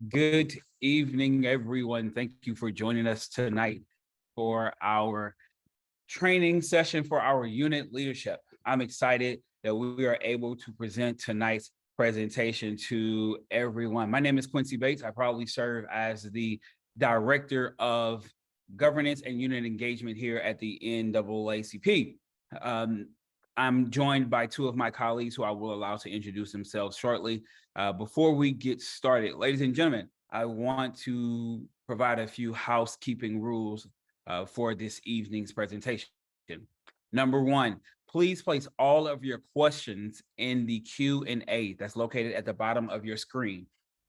Good evening, everyone. Thank you for joining us tonight for our training session for our unit leadership. I'm excited that we are able to present tonight's presentation to everyone. My name is Quincy Bates. I proudly serve as the Director of Governance and Unit Engagement here at the NAACP. I'm joined by two of my colleagues who I will allow to introduce themselves shortly. Before we get started, ladies and gentlemen, I want to provide a few housekeeping rules for this evening's presentation. Number one, please place all of your questions in the Q&A that's located at the bottom of your screen.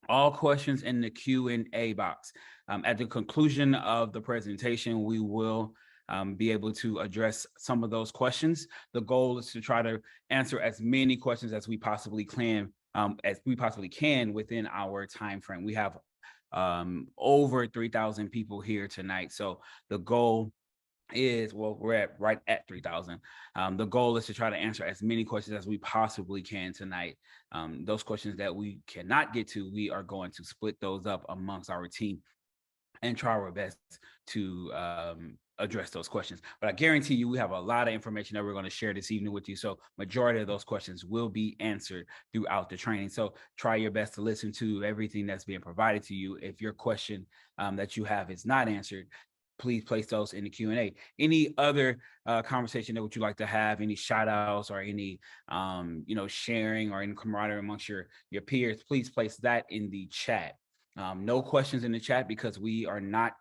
All questions in the Q&A box. At the conclusion of the presentation, we will be able to address some of those questions. The goal is to try to answer as many questions as we possibly can within our time frame. We have over 3,000 people here tonight, so the goal is, well, we're right at 3,000. The goal is to try to answer as many questions as we possibly can tonight. Those questions that we cannot get to, we are going to split those up amongst our team and try our best to address those questions. But I guarantee you, we have a lot of information that we're going to share this evening with you. So majority of those questions will be answered throughout the training. So try your best to listen to everything that's being provided to you. If your question that you have is not answered, please place those in the Q&A. Any other conversation that would you like to have, any shout outs or any sharing or any camaraderie amongst your peers, please place that in the chat. No questions in the chat because we are not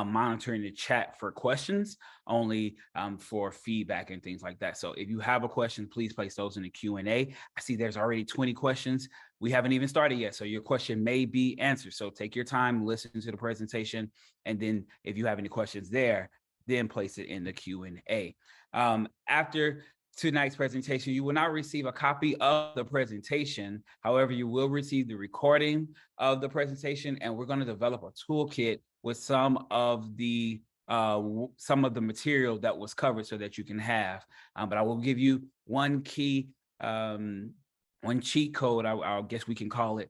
monitoring the chat for questions, only for feedback and things like that. So if you have a question, please place those in the Q&A. I see there's already 20 questions. We haven't even started yet, so your question may be answered. So take your time, listen to the presentation, and then if you have any questions there, then place it in the Q&A. After tonight's presentation, you will not receive a copy of the presentation. However, you will receive the recording of the presentation, and we're going to develop a toolkit with some of the material that was covered so that you can have. But I will give you one key, one cheat code, I guess we can call it.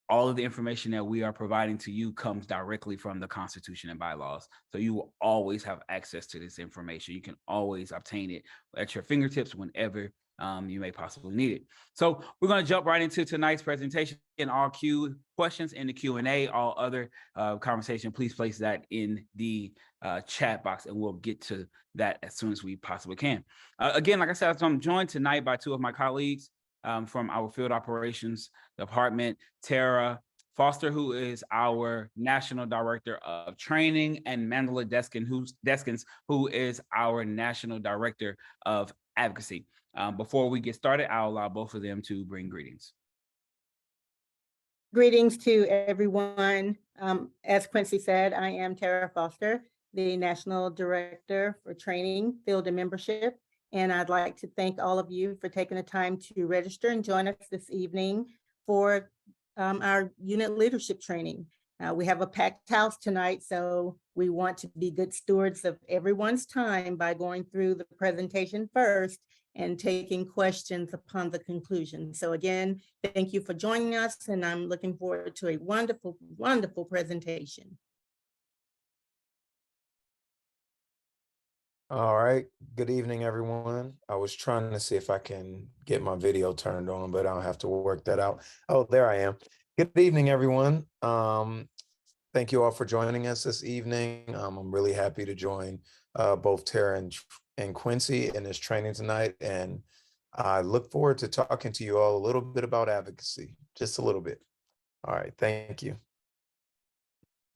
All of the information that we are providing to you comes directly from the Constitution and bylaws. So you will always have access to this information. You can always obtain it at your fingertips whenever you may possibly need it. So we're going to jump right into tonight's presentation. In all questions in the Q&A, all other conversation, please place that in the chat box, and we'll get to that as soon as we possibly can. Again, like I said, I'm joined tonight by two of my colleagues from our field operations department, Tara Foster, who is our National Director of Training, and Mandela Deskins, who is our National Director of Advocacy. Before we get started, I'll allow both of them to bring greetings. Greetings to everyone. As Quincy said, I am Tara Foster, the National Director for Training, Field and Membership. And I'd like to thank all of you for taking the time to register and join us this evening for our unit leadership training. We have a packed house tonight, so we want to be good stewards of everyone's time by going through the presentation first and taking questions upon the conclusion. So again, thank you for joining us, and I'm looking forward to a wonderful, wonderful presentation. All right, good evening, everyone. I was trying to see if I can get my video turned on, but I'll have to work that out. Oh, there I am. Good evening, everyone. Thank you all for joining us this evening. I'm really happy to join both Tara and Quincy in this training tonight, and I look forward to talking to you all a little bit about advocacy, just a little bit. All right, thank you.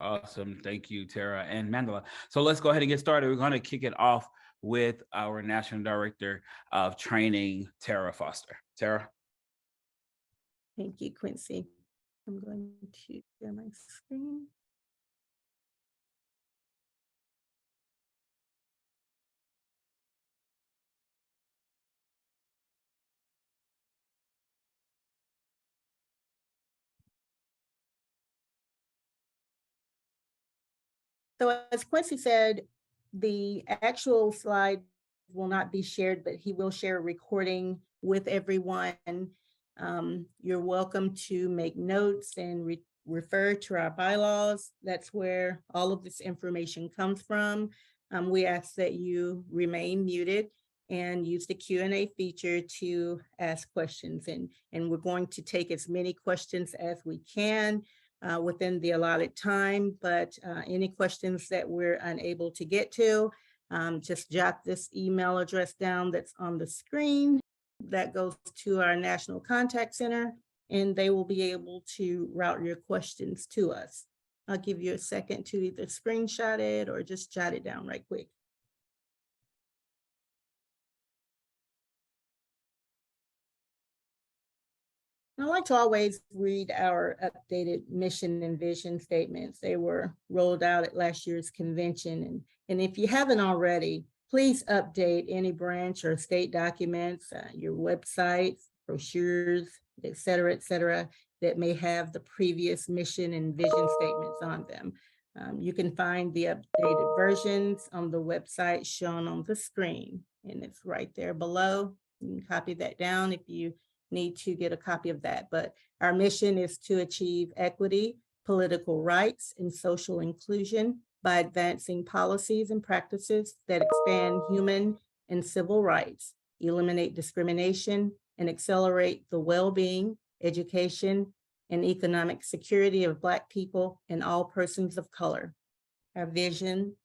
Awesome. Thank you, Tara and Mandela. So let's go ahead and get started. We're going to kick it off with our National Director of Training, Tara Foster. Tara. Thank you, Quincy. I'm going to share my screen. So as Quincy said, the actual slide will not be shared, but he will share a recording with everyone. You're welcome to make notes and refer to our bylaws. That's where all of this information comes from. We ask that you remain muted and use the Q&A feature to ask questions. And we're going to take as many questions as we can within the allotted time, but any questions that we're unable to get to, just jot this email address down that's on the screen. That goes to our National Contact Center, and they will be able to route your questions to us. I'll give you a second to either screenshot it or just jot it down right quick. I like to always read our updated mission and vision statements. They were rolled out at last year's convention. And if you haven't already, please update any branch or state documents, your websites, brochures, et cetera, that may have the previous mission and vision statements on them. You can find the updated versions on the website shown on the screen, and it's right there below. You can copy that down if you need to get a copy of that. But our mission is to achieve equity, political rights, and social inclusion by advancing policies and practices that expand human and civil rights, eliminate discrimination, and accelerate the well-being, education, and economic security of Black people and all persons of color. Our vision: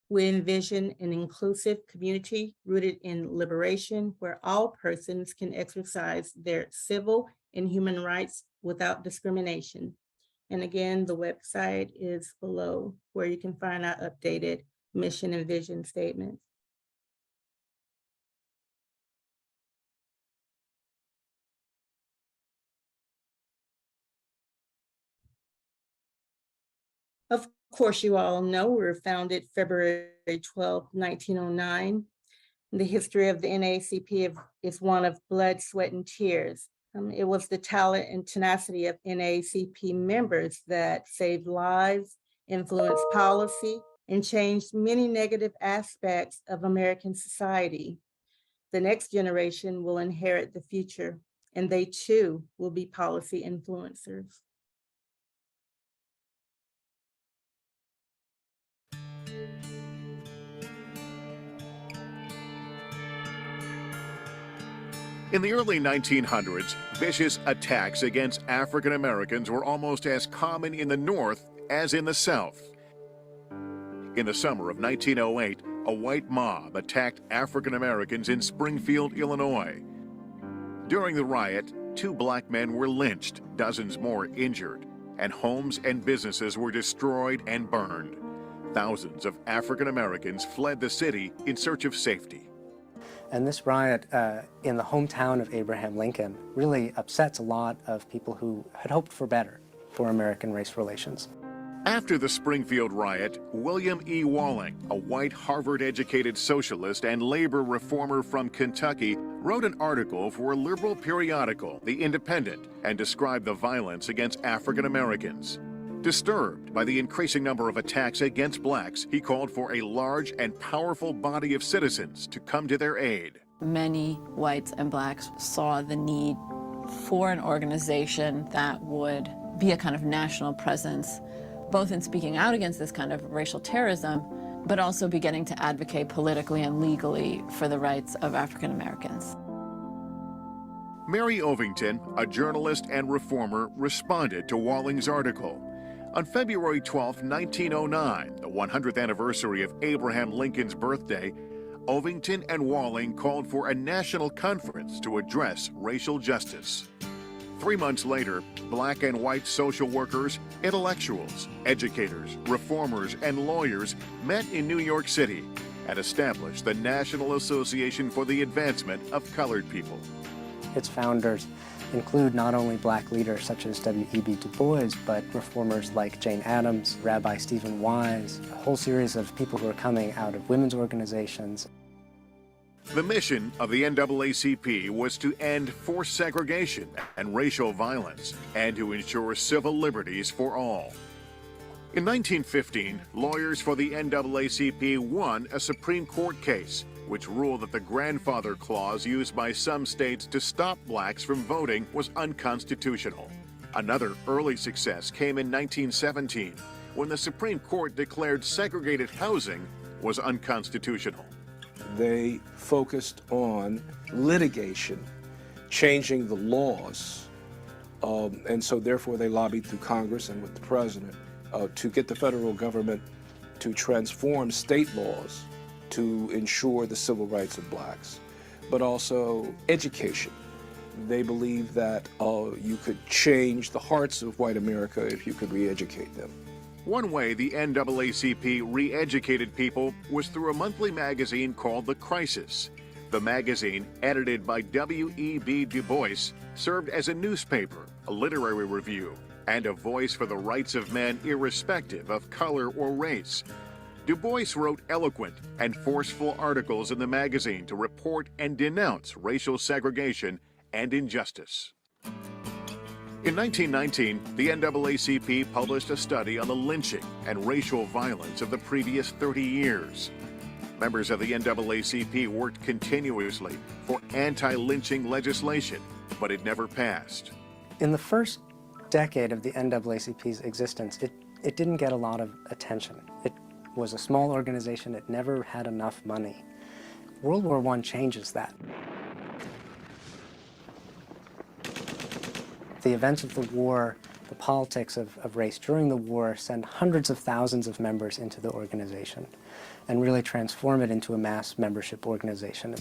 we envision an inclusive community rooted in liberation, where all persons can exercise their civil and human rights without discrimination. And again, the website is below, where you can find our updated mission and vision statements. Of course, you all know we were founded February 12, 1909. The history of the NAACP is one of blood, sweat, and tears. It was the talent and tenacity of NAACP members that saved lives, influenced policy, and changed many negative aspects of American society. The next generation will inherit the future, and they too will be policy influencers. In the early 1900s, vicious attacks against African Americans were almost as common in the North as in the South. In the summer of 1908, a white mob attacked African Americans in Springfield, Illinois. During the riot, 2 Black men were lynched, dozens more injured, and homes and businesses were destroyed and burned. Thousands of African Americans fled the city in search of safety. And this riot in the hometown of Abraham Lincoln really upsets a lot of people who had hoped for better for American race relations. After the Springfield riot, William E. Walling, a white Harvard-educated socialist and labor reformer from Kentucky, wrote an article for a liberal periodical, The Independent, and described the violence against African Americans. Disturbed by the increasing number of attacks against blacks, he called for a large and powerful body of citizens to come to their aid. Many whites and blacks saw the need for an organization that would be a kind of national presence, both in speaking out against this kind of racial terrorism, but also beginning to advocate politically and legally for the rights of African Americans. Mary Ovington, a journalist and reformer, responded to Walling's article. On February 12, 1909, the 100th anniversary of Abraham Lincoln's birthday, Ovington and Walling called for a national conference to address racial justice. 3 months later, black and white social workers, intellectuals, educators, reformers, and lawyers met in New York City and established the National Association for the Advancement of Colored People. Its founders include not only black leaders such as W.E.B. Du Bois, but reformers like Jane Addams, Rabbi Stephen Wise, a whole series of people who are coming out of women's organizations. The mission of the NAACP was to end forced segregation and racial violence and to ensure civil liberties for all. In 1915, lawyers for the NAACP won a Supreme Court case which ruled that the grandfather clause used by some states to stop blacks from voting was unconstitutional. Another early success came in 1917, when the Supreme Court declared segregated housing was unconstitutional. They focused on litigation, changing the laws, and so therefore they lobbied through Congress and with the president to get the federal government to transform state laws to ensure the civil rights of blacks, but also education. They believed that you could change the hearts of white America if you could re-educate them. One way the NAACP re-educated people was through a monthly magazine called The Crisis. The magazine, edited by W.E.B. Du Bois, served as a newspaper, a literary review, and a voice for the rights of men irrespective of color or race. Du Bois wrote eloquent and forceful articles in the magazine to report and denounce racial segregation and injustice. In 1919, the NAACP published a study on the lynching and racial violence of the previous 30 years. Members of the NAACP worked continuously for anti-lynching legislation, but it never passed. In the first decade of the NAACP's existence, it didn't get a lot of attention. It was a small organization. It never had enough money. World War I changes that. The events of the war, the politics of race during the war send hundreds of thousands of members into the organization and really transform it into a mass membership organization.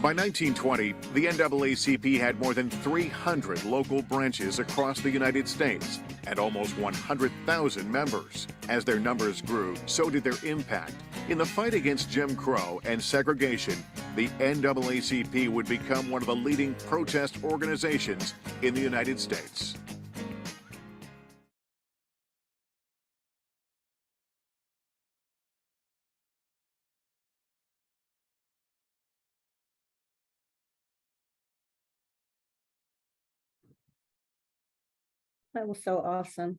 By 1920, the NAACP had more than 300 local branches across the United States and almost 100,000 members. As their numbers grew, so did their impact. In the fight against Jim Crow and segregation, the NAACP would become one of the leading protest organizations in the United States. That was so awesome.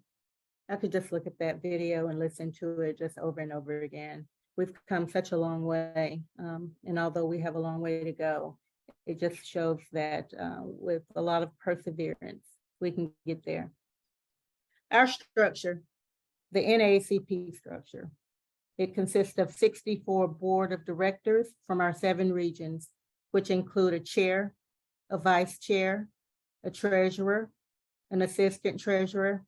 I could just look at that video and listen to it just over and over again. We've come such a long way, and although we have a long way to go, it just shows that with a lot of perseverance, we can get there. Our structure, the NAACP structure, it consists of 64 board of directors from our 7 regions, which include a chair, a vice chair, a treasurer, an assistant treasurer,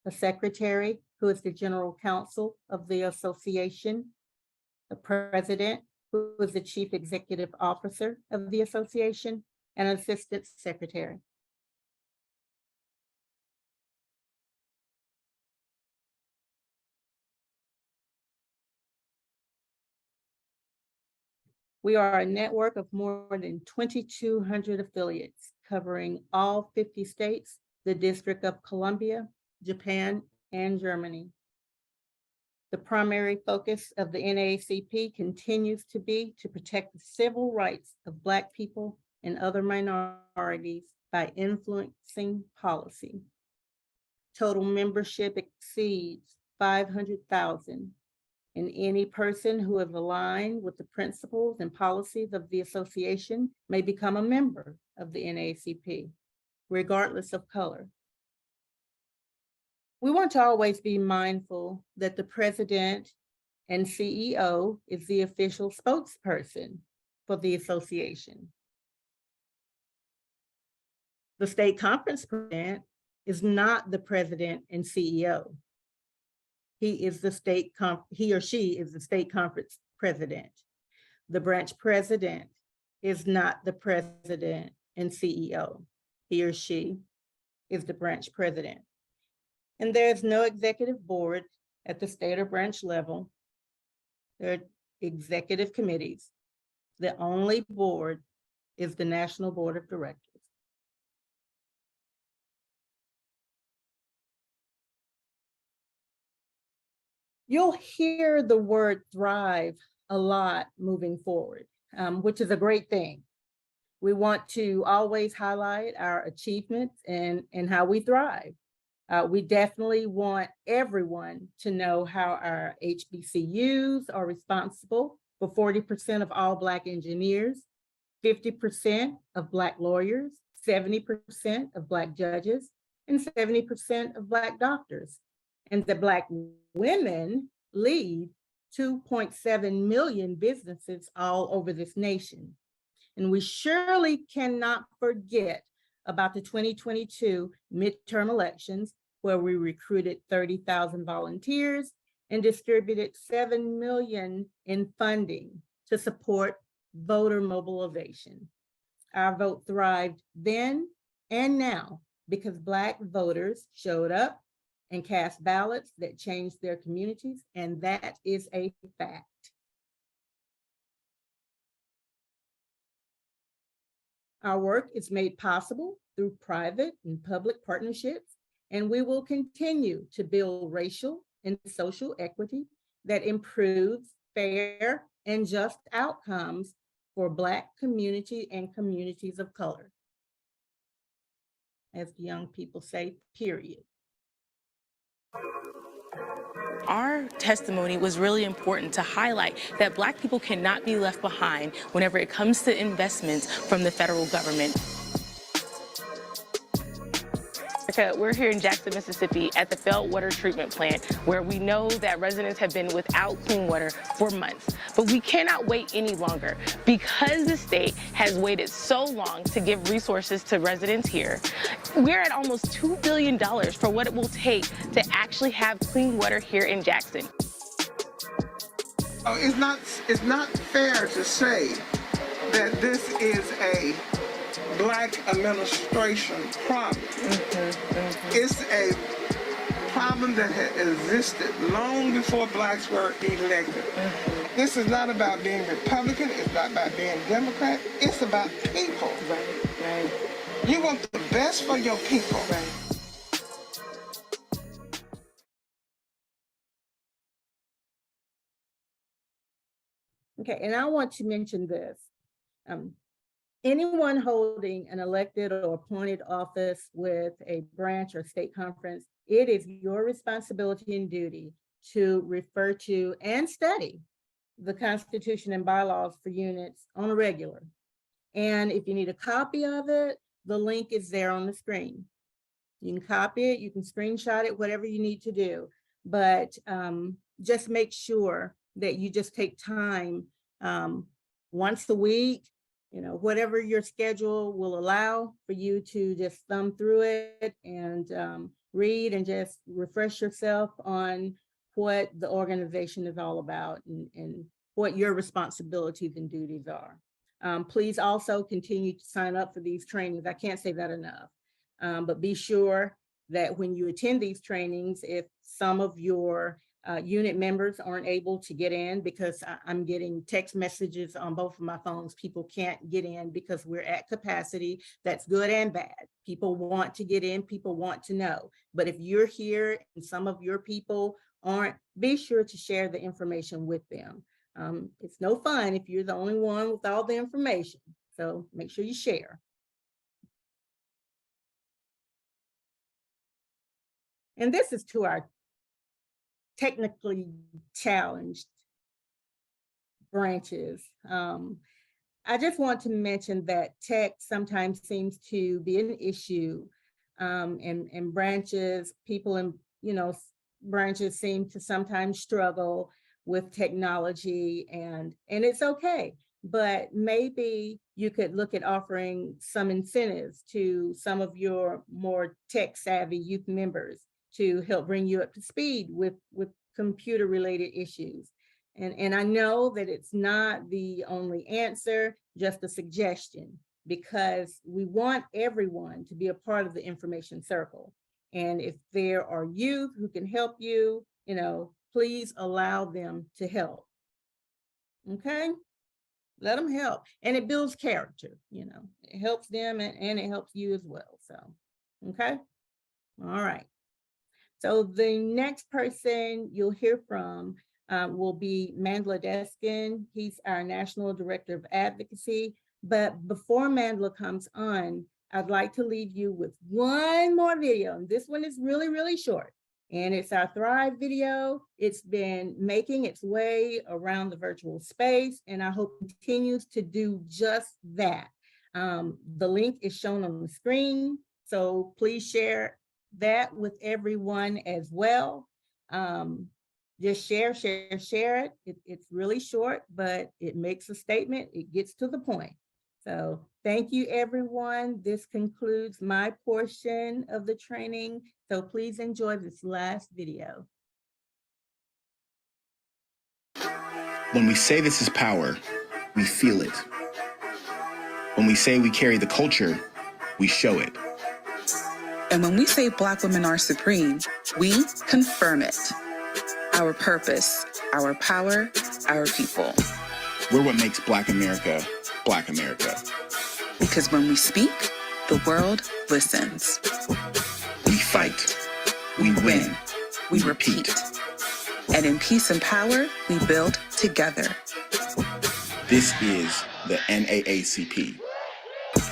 a secretary, who is the general counsel of the association, a president, who is the chief executive officer of the association, and an assistant secretary. We are a network of more than 2,200 affiliates covering all 50 states, the District of Columbia, Japan, and Germany. The primary focus of the NAACP continues to be to protect the civil rights of Black people and other minorities by influencing policy. Total membership exceeds 500,000, and any person who is aligned with the principles and policies of the association may become a member of the NAACP, regardless of color. We want to always be mindful that the president and CEO is the official spokesperson for the association. The state conference president is not the president and CEO. He or she is the state conference president. The branch president is not the president and CEO. He or she is the branch president. And there's no executive board at the state or branch level. There are executive committees. The only board is the National Board of Directors. You'll hear the word thrive a lot moving forward, which is a great thing. We want to always highlight our achievements and how we thrive. We definitely want everyone to know how our HBCUs are responsible for 40% of all Black engineers, 50% of Black lawyers, 70% of Black judges, and 70% of Black doctors. And that Black women lead 2.7 million businesses all over this nation. And we surely cannot forget about the 2022 midterm elections, where we recruited 30,000 volunteers and distributed $7 million in funding to support voter mobilization. Our vote thrived then and now because Black voters showed up and cast ballots that changed their communities, and that is a fact. Our work is made possible through private and public partnerships, and we will continue to build racial and social equity that improves fair and just outcomes for Black community and communities of color. As the young people say, period. Our testimony was really important to highlight that Black people cannot be left behind whenever it comes to investments from the federal government. We're here in Jackson, Mississippi at the failed water treatment plant, where we know that residents have been without clean water for months. But we cannot wait any longer. Because the state has waited so long to give resources to residents here, we're at almost $2 billion for what it will take to actually have clean water here in Jackson. It's not fair to say that this is a Black administration problem. It's a problem that had existed long before Blacks were elected. This is not about being Republican, it's not about being Democrat, it's about people. Right. You want the best for your people. Right. Okay, and I want to mention this. Anyone holding an elected or appointed office with a branch or state conference, it is your responsibility and duty to refer to and study the Constitution and bylaws for units on a regular. And if you need a copy of it, the link is there on the screen. You can copy it, you can screenshot it, whatever you need to do. But just make sure that you just take time once a week, whatever your schedule will allow for you to just thumb through it and read and just refresh yourself on what the organization is all about and what your responsibilities and duties are. Please also continue to sign up for these trainings. I can't say that enough, but be sure that when you attend these trainings, if some of your unit members aren't able to get in, because I'm getting text messages on both of my phones, people can't get in because we're at capacity. That's good and bad. People want to get in, people want to know. But if you're here and some of your people aren't, be sure to share the information with them. It's no fun if you're the only one with all the information. So make sure you share. And this is to our technically challenged branches. I just want to mention that tech sometimes seems to be an issue, and branches, people in branches seem to sometimes struggle with technology, and it's okay. But maybe you could look at offering some incentives to some of your more tech savvy youth members to help bring you up to speed with computer related issues. And I know that it's not the only answer, just a suggestion, because we want everyone to be a part of the information circle. And if there are youth who can help you, please allow them to help. Okay? Let them help. And it builds character, it helps them and it helps you as well. So, okay? All right. So the next person you'll hear from will be Mandla Deskin. He's our National Director of Advocacy. But before Mandla comes on, I'd like to leave you with one more video. And this one is really, really short. And it's our Thrive video. It's been making its way around the virtual space, and I hope it continues to do just that. The link is shown on the screen, so please share that with everyone as well. Just share it. It's really short, but it makes a statement. It gets to the point. So thank you, everyone. This concludes my portion of the training. So please enjoy this last video. When we say this is power, we feel it. When we say we carry the culture, we show it. And when we say Black women are supreme, we confirm it. Our purpose, our power, our people. We're what makes Black America, Black America. Because when we speak, the world listens. We fight. We win. We repeat. And in peace and power, we build together. This is the NAACP.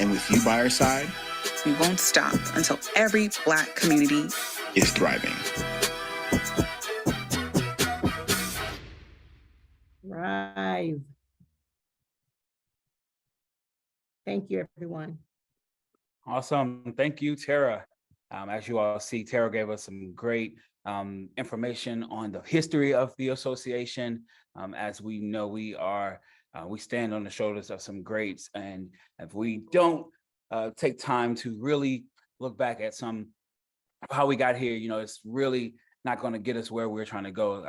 And with you by our side, we won't stop until every Black community is thriving. Thrive. Thank you, everyone. Awesome. Thank you, Tara. As you all see, Tara gave us some great information on the history of the association. As we know, we stand on the shoulders of some greats, and if we don't take time to really look back at how we got here, it's really not going to get us where we're trying to go.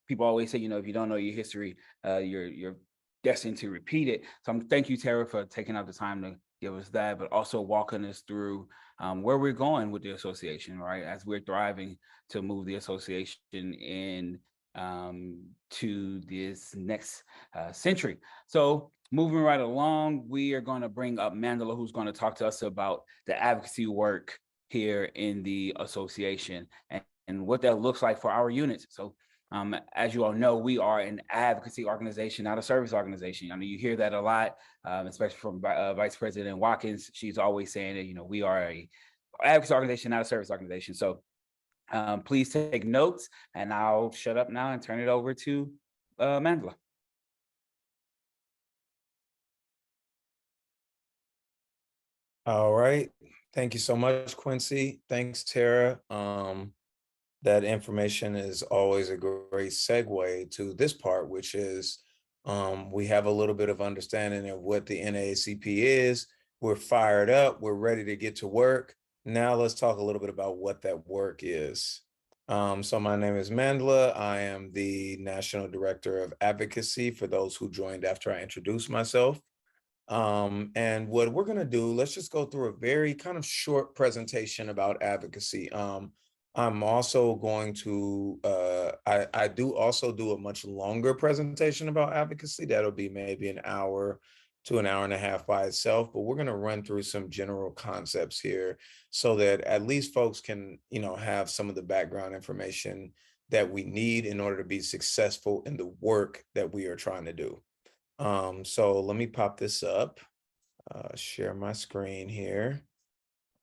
People always say, if you don't know your history, you're destined to repeat it. So thank you, Tara, for taking out the time to give us that, but also walking us through where we're going with the association, right? As we're thriving to move the association in to this next century. So moving right along, we are going to bring up Mandela, who's going to talk to us about the advocacy work here in the association and what that looks like for our units. So as you all know, we are an advocacy organization, not a service organization. I mean, you hear that a lot, especially from Vice President Watkins. She's always saying that, we are an advocacy organization, not a service organization. So please take notes, and I'll shut up now and turn it over to Mandela. All right. Thank you so much, Quincy. Thanks, Tara. That information is always a great segue to this part, which is we have a little bit of understanding of what the NAACP is. We're fired up. We're ready to get to work. Now let's talk a little bit about what that work is. So my name is Mandela. I am the National Director of Advocacy for those who joined after I introduced myself. And what we're going to do, let's just go through a very kind of short presentation about advocacy. I'm also going to, I do also do a much longer presentation about advocacy. That'll be maybe an hour to an hour and a half by itself, but we're going to run through some general concepts here so that at least folks can, have some of the background information that we need in order to be successful in the work that we are trying to do. So let me pop this up, share my screen here.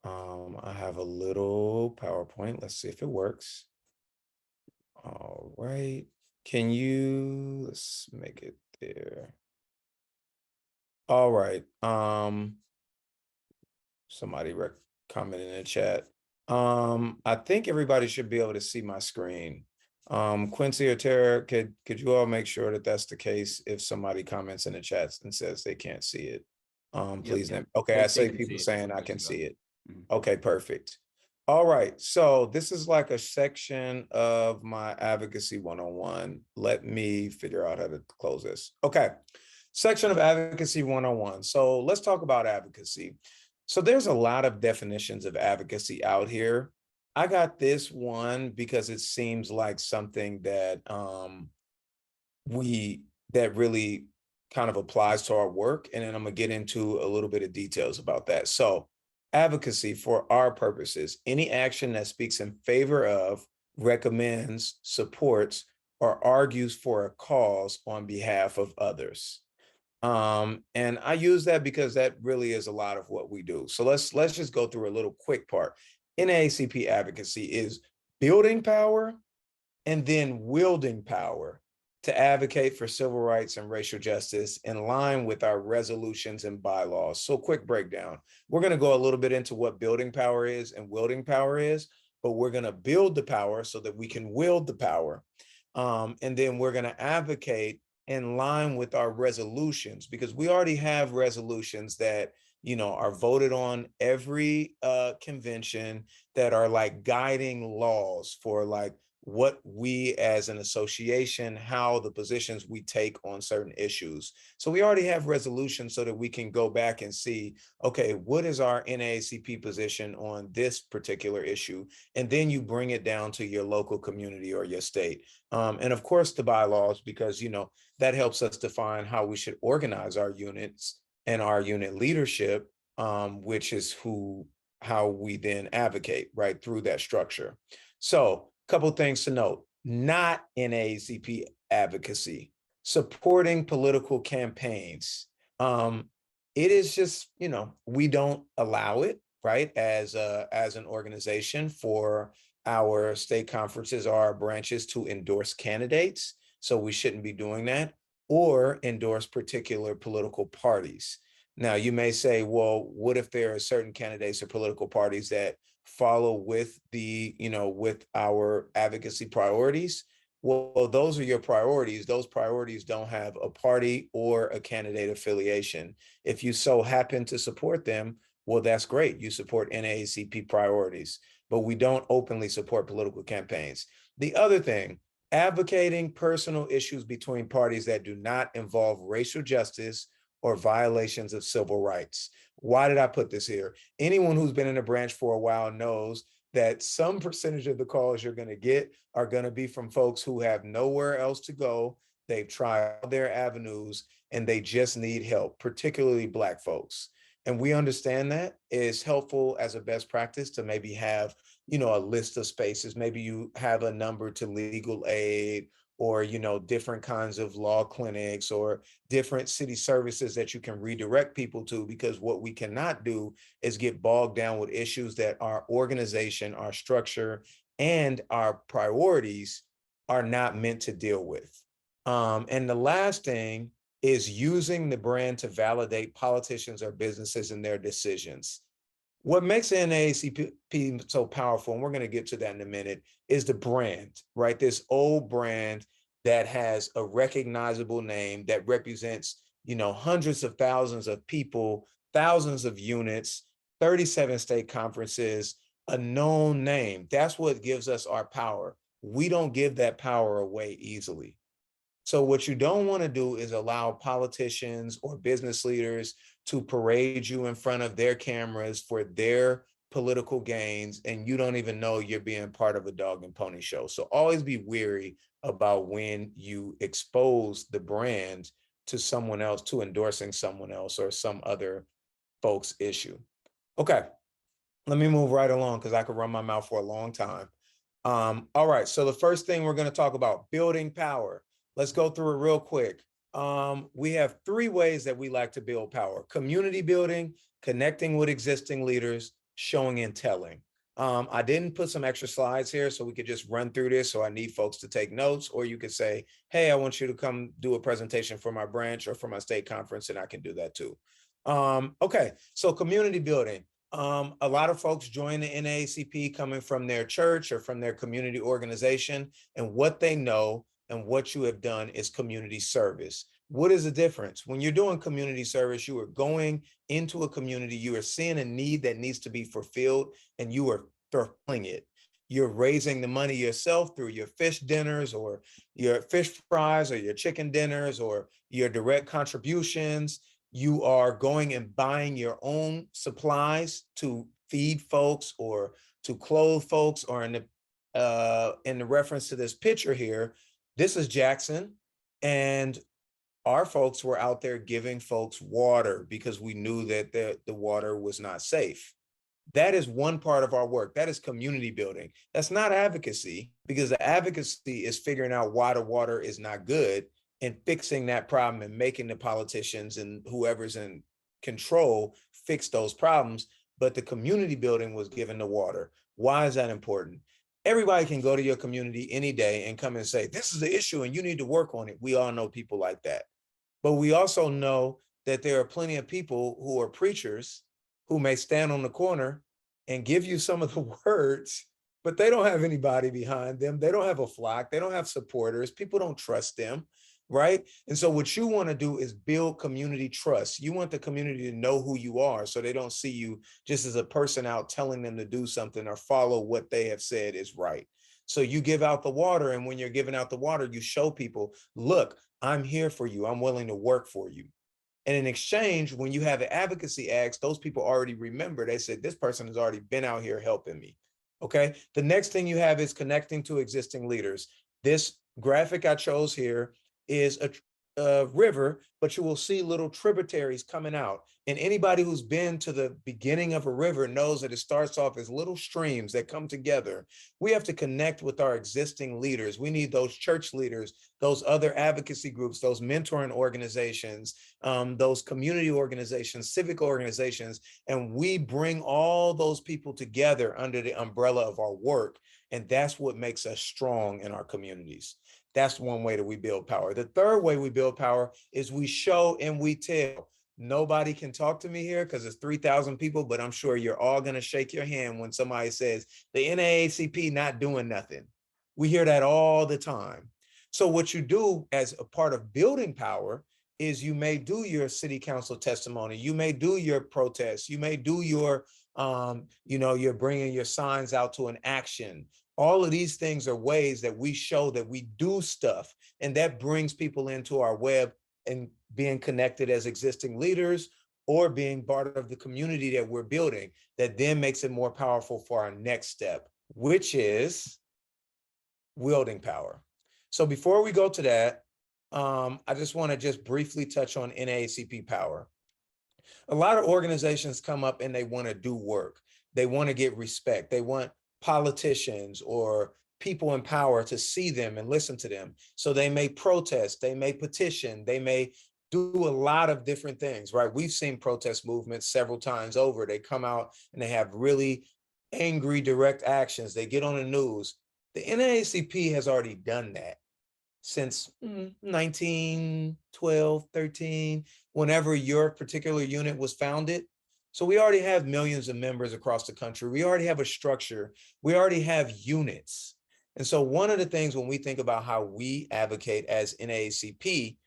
I have a little PowerPoint. Let's see if it works. All right. Let's make it there. All right. Somebody commented in the chat. I think everybody should be able to see my screen. Quincy or Tara, could you all make sure that that's the case if somebody comments in the chats and says they can't see it? Please. Yep. Okay, I see people saying I can see it. Okay, perfect. All right, so this is like a section of my Advocacy 101. Let me figure out how to close this. Okay, section of Advocacy 101. So let's talk about advocacy. So there's a lot of definitions of advocacy out here. I got this one because it seems like something that that really kind of applies to our work. And then I'm gonna get into a little bit of details about that. So advocacy, for our purposes, any action that speaks in favor of, recommends, supports, or argues for a cause on behalf of others. And I use that because that really is a lot of what we do. So let's just go through a little quick part. NAACP advocacy is building power and then wielding power to advocate for civil rights and racial justice in line with our resolutions and bylaws. So quick breakdown. We're going to go a little bit into what building power is and wielding power is, but we're going to build the power so that we can wield the power. And then we're going to advocate in line with our resolutions, because we already have resolutions that, you know, are voted on every convention, that are like guiding laws for like what we as an association, how the positions we take on certain issues. So we already have resolutions so that we can go back and see, okay, what is our NAACP position on this particular issue? And then you bring it down to your local community or your state. And of course the bylaws, because, you know, that helps us define how we should organize our units and our unit leadership, which is how we then advocate, right, through that structure. So couple things to note: not NAACP advocacy, supporting political campaigns. It is just, you know, we don't allow it, right, as an organization, for our state conferences or our branches to endorse candidates. So we shouldn't be doing that, or endorse particular political parties. Now, you may say, well, what if there are certain candidates or political parties that follow with the, you know, with our advocacy priorities? Well, those are your priorities. Those priorities don't have a party or a candidate affiliation. If you so happen to support them, well, that's great. You support NAACP priorities, but we don't openly support political campaigns. The other thing, advocating personal issues between parties that do not involve racial justice or violations of civil rights. Why did I put this here? Anyone who's been in a branch for a while knows that some percentage of the calls you're going to get are going to be from folks who have nowhere else to go. They've tried all their avenues and they just need help, particularly Black folks. And we understand that it's helpful as a best practice to maybe have, you know, a list of spaces. Maybe you have a number to legal aid, or, you know, different kinds of law clinics or different city services that you can redirect people to, because what we cannot do is get bogged down with issues that our organization, our structure, and our priorities are not meant to deal with. And the last thing is using the brand to validate politicians or businesses in their decisions. What makes the NAACP so powerful, and we're going to get to that in a minute, is the brand, right? This old brand that has a recognizable name that represents, you know, hundreds of thousands of people, thousands of units, 37 state conferences, a known name. That's what gives us our power. We don't give that power away easily. So what you don't want to do is allow politicians or business leaders to parade you in front of their cameras for their political gains, and you don't even know you're being part of a dog and pony show. So always be wary about when you expose the brand to someone else, to endorsing someone else or some other folks' issue. Okay, let me move right along because I could run my mouth for a long time. All right, so the first thing we're going to talk about, building power. Let's go through it real quick. We have 3 ways that we like to build power: community building, connecting with existing leaders, showing and telling. I didn't put some extra slides here so we could just run through this. So I need folks to take notes, or you could say, hey, I want you to come do a presentation for my branch or for my state conference, and I can do that too. Okay, so community building. A lot of folks join the NAACP coming from their church or from their community organization, and what they know and what you have done is community service. What is the difference? When you're doing community service, you are going into a community, you are seeing a need that needs to be fulfilled, and you are fulfilling it. You're raising the money yourself through your fish dinners or your fish fries or your chicken dinners or your direct contributions. You are going and buying your own supplies to feed folks or to clothe folks, or in the reference to this picture here, this is Jackson, and our folks were out there giving folks water because we knew that the water was not safe. That is one part of our work. That is community building. That's not advocacy, because the advocacy is figuring out why the water is not good and fixing that problem and making the politicians and whoever's in control fix those problems. But the community building was given the water. Why is that important? Everybody can go to your community any day and come and say, this is the issue and you need to work on it. We all know people like that. But we also know that there are plenty of people who are preachers who may stand on the corner and give you some of the words, but they don't have anybody behind them. They don't have a flock. They don't have supporters. People don't trust them, right? And so what you want to do is build community trust. You want the community to know who you are so they don't see you just as a person out telling them to do something or follow what they have said is right. So you give out the water, and when you're giving out the water, you show people, look, I'm here for you. I'm willing to work for you. And in exchange, when you have an advocacy ask, those people already remember, they said, this person has already been out here helping me. Okay. The next thing you have is connecting to existing leaders. This graphic I chose here is a river, but you will see little tributaries coming out. And anybody who's been to the beginning of a river knows that it starts off as little streams that come together. We have to connect with our existing leaders. We need those church leaders, those other advocacy groups, those mentoring organizations, those community organizations, civic organizations, and we bring all those people together under the umbrella of our work. And that's what makes us strong in our communities. That's one way that we build power. The third way we build power is we show and we tell. Nobody can talk to me here because it's 3,000 people, but I'm sure you're all going to shake your hand when somebody says the NAACP not doing nothing. We hear that all the time. So what you do as a part of building power is you may do your city council testimony. You may do your protests. You may do your, you're bringing your signs out to an action. All of these things are ways that we show that we do stuff, and that brings people into our web and being connected as existing leaders or being part of the community that we're building, that then makes it more powerful for our next step, which is wielding power. So before we go to that, I just want to just briefly touch on NAACP power. A lot of organizations come up and they want to do work. They want to get respect. They want politicians or people in power to see them and listen to them. So they may protest, they may petition, they may do a lot of different things, right? We've seen protest movements several times over. They come out and they have really angry direct actions. They get on the news. The NAACP has already done that since 1912, 13, whenever your particular unit was founded. So we already have millions of members across the country. We already have a structure. We already have units. And so one of the things when we think about how we advocate as NAACP,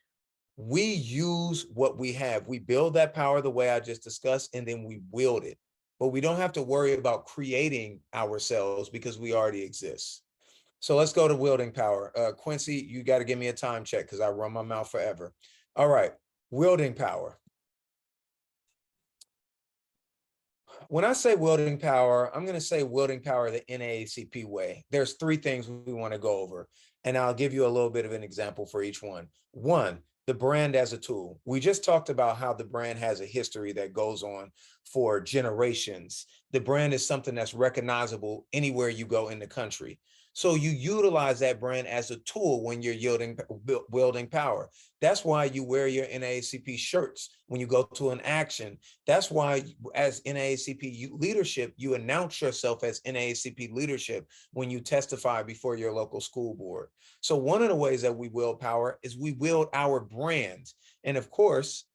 we use what we have. We build that power the way I just discussed, and then we wield it. But we don't have to worry about creating ourselves because we already exist. So let's go to wielding power. Quincy, you got to give me a time check because I run my mouth forever. All right, wielding power. When I say wielding power, I'm going to say wielding power the NAACP way. There's three things we want to go over, and I'll give you a little bit of an example for each one. One, the brand as a tool. We just talked about how the brand has a history that goes on for generations. The brand is something that's recognizable anywhere you go in the country. So you utilize that brand as a tool when you're wielding power. That's why you wear your NAACP shirts when you go to an action. That's why as NAACP leadership, you announce yourself as NAACP leadership when you testify before your local school board. So one of the ways that we wield power is we wield our brand. And of course,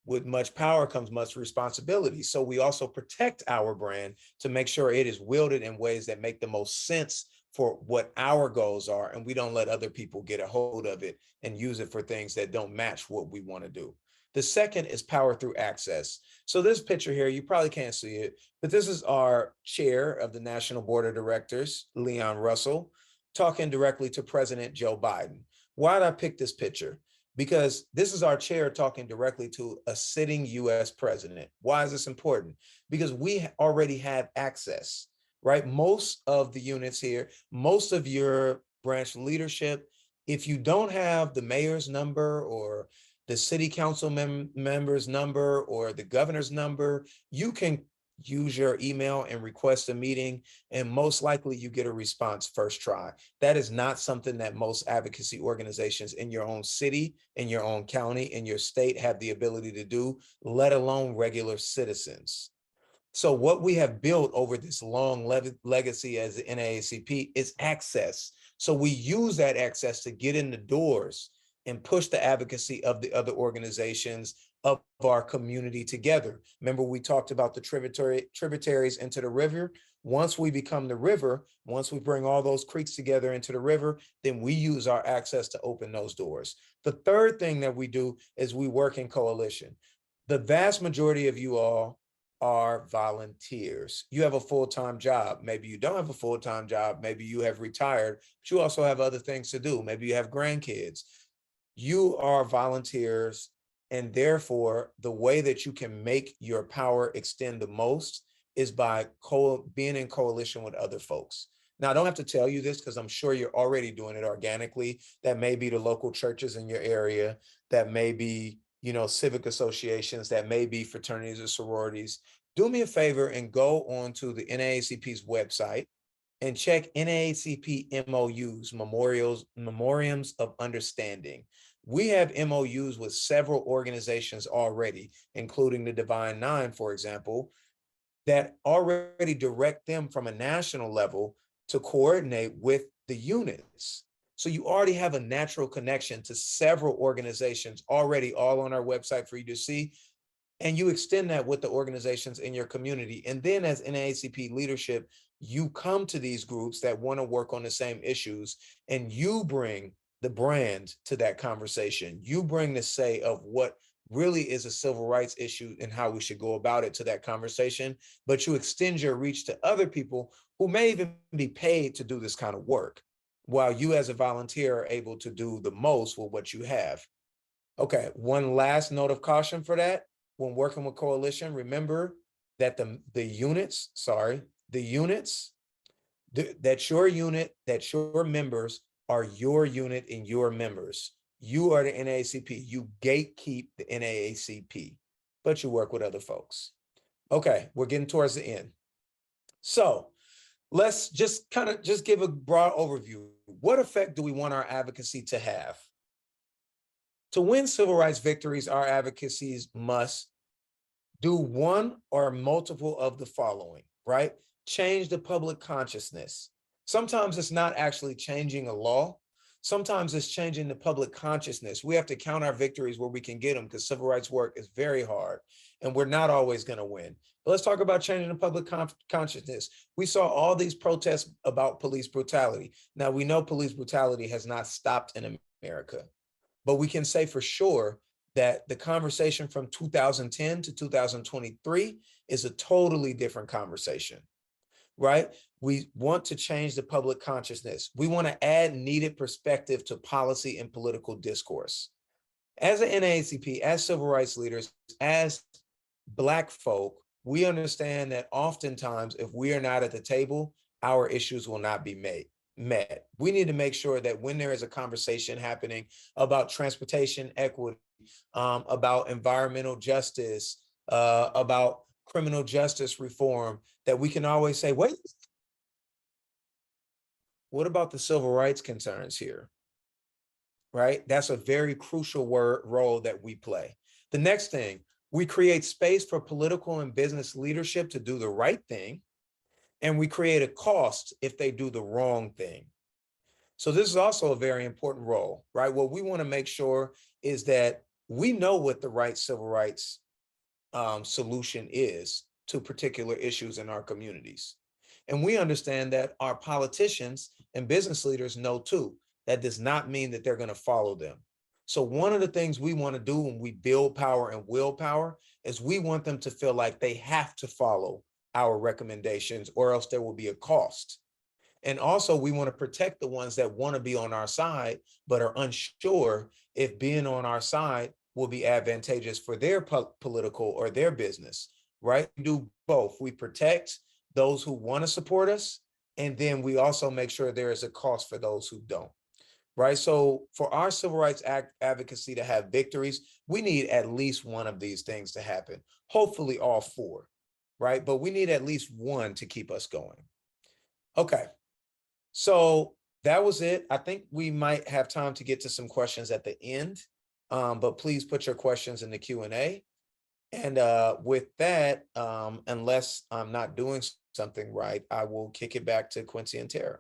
with much power comes much responsibility. So we also protect our brand to make sure it is wielded in ways that make the most sense for what our goals are, and we don't let other people get a hold of it and use it for things that don't match what we want to do. The second is power through access. So this picture here, you probably can't see it, but this is our chair of the National Board of Directors, Leon Russell, talking directly to President Joe Biden. Why did I pick this picture? Because this is our chair talking directly to a sitting US president. Why is this important? Because we already have access. Right? Most of the units here, most of your branch leadership, if you don't have the mayor's number or the city council member's number or the governor's number, you can use your email and request a meeting, and most likely you get a response first try. That is not something that most advocacy organizations in your own city, in your own county, in your state have the ability to do, let alone regular citizens. So what we have built over this long legacy as the NAACP is access. So we use that access to get in the doors and push the advocacy of the other organizations of our community together. Remember, we talked about the tributaries into the river. Once we become the river, once we bring all those creeks together into the river, then we use our access to open those doors. The third thing that we do is we work in coalition. The vast majority of you all are volunteers. You have a full-time job. Maybe you don't have a full-time job. Maybe you have retired, but you also have other things to do. Maybe you have grandkids. You are volunteers, and therefore the way that you can make your power extend the most is by being in coalition with other folks. Now, I don't have to tell you this because I'm sure you're already doing it organically. That may be the local churches in your area. That may be, civic associations, that may be fraternities or sororities. Do me a favor and go on to the NAACP's website and check NAACP MOUs, Memoriams of Understanding. We have MOUs with several organizations already, including the Divine Nine, for example, that already direct them from a national level to coordinate with the units. So you already have a natural connection to several organizations already all on our website for you to see. And you extend that with the organizations in your community. And then as NAACP leadership, you come to these groups that want to work on the same issues, and you bring the brand to that conversation. You bring the say of what really is a civil rights issue and how we should go about it to that conversation, but you extend your reach to other people who may even be paid to do this kind of work, while you as a volunteer are able to do the most with what you have. Okay, one last note of caution for that. When working with coalition, remember that the units, that your members are your unit and your members. You are the NAACP. You gatekeep the NAACP, but you work with other folks. Okay, we're getting towards the end. So let's just give a broad overview. What effect do we want our advocacy to have? To win civil rights victories, our advocacies must do one or multiple of the following, right? Change the public consciousness. Sometimes it's not actually changing a law. Sometimes it's changing the public consciousness. We have to count our victories where we can get them, because civil rights work is very hard and we're not always going to win. But let's talk about changing the public consciousness. We saw all these protests about police brutality. Now, we know police brutality has not stopped in America, but we can say for sure that the conversation from 2010 to 2023 is a totally different conversation, right? We want to change the public consciousness. We want to add needed perspective to policy and political discourse. As an NAACP, as civil rights leaders, as Black folk, we understand that oftentimes if we are not at the table, our issues will not be met. We need to make sure that when there is a conversation happening about transportation equity, about environmental justice, about criminal justice reform, that we can always say, wait, what about the civil rights concerns here? Right? That's a very crucial role that we play. The next thing, we create space for political and business leadership to do the right thing, and we create a cost if they do the wrong thing. So this is also a very important role, right? What we want to make sure is that we know what the right civil rights solution is to particular issues in our communities. And we understand that our politicians and business leaders know too. That does not mean that they're going to follow them. So one of the things we want to do when we build power and willpower is we want them to feel like they have to follow our recommendations, or else there will be a cost. And also we want to protect the ones that want to be on our side, but are unsure if being on our side will be advantageous for their political or their business, right? We do both. We protect those who want to support us, and then we also make sure there is a cost for those who don't, right? So for our civil rights advocacy to have victories, we need at least one of these things to happen, hopefully all four, right? But we need at least one to keep us going. Okay, so that was it. I think we might have time to get to some questions at the end, but please put your questions in the Q&A. And with that, unless I'm not doing something right, I will kick it back to Quincy and Tara.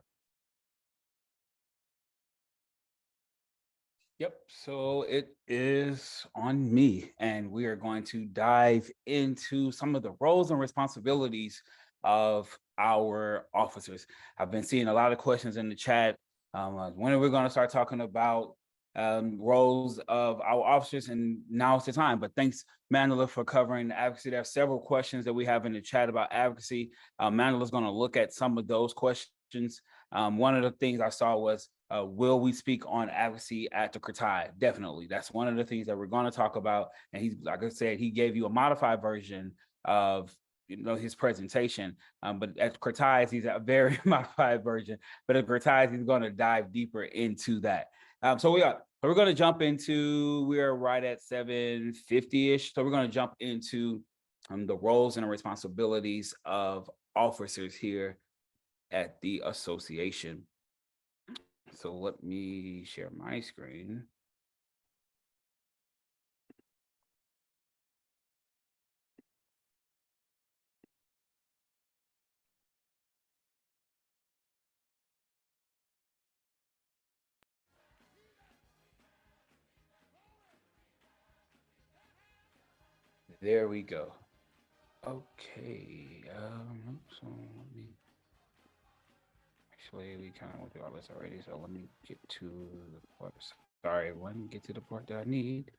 Yep, so it is on me, and we are going to dive into some of the roles and responsibilities of our officers. I've been seeing a lot of questions in the chat. When are we going to start talking about roles of our officers? And now it's the time. But thanks, Mandela, for covering advocacy. There are several questions that we have in the chat about advocacy. Mandela's going to look at some of those questions. One of the things I saw was, will we speak on advocacy at the Kurtai? Definitely. That's one of the things that we're going to talk about. And he's, like I said, he gave you a modified version of his presentation. But at Kurtai, he's a very modified version. But at Kurtai, he's going to dive deeper into that. So we're going to jump into, we are right at 7:50-ish. So we're going to jump into the roles and responsibilities of officers here at the association. So let me share my screen. There we go. Okay. So let me, actually, we kind of went through all this already. So let me get to the part. Sorry, everyone, get to the part that I need.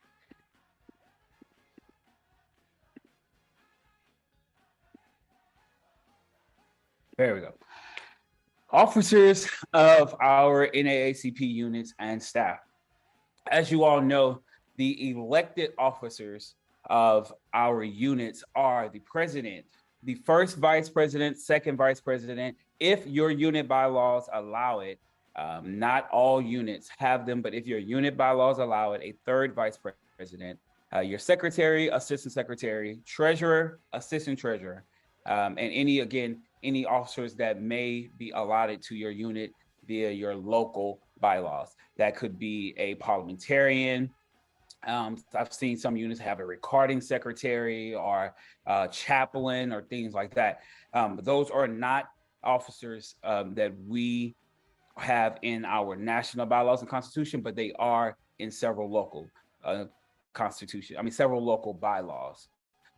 There we go. Officers of our NAACP units and staff. As you all know, the elected officers of our units are the president, the first vice president, second vice president, if your unit bylaws allow it. Not all units have them, but if your unit bylaws allow it, a third vice president, your secretary, assistant secretary, treasurer, assistant treasurer, and any officers that may be allotted to your unit via your local bylaws. That could be a parliamentarian. I've seen some units have a recording secretary or a chaplain or things like that. But those are not officers that we have in our national bylaws and constitution, but they are in several local several local bylaws.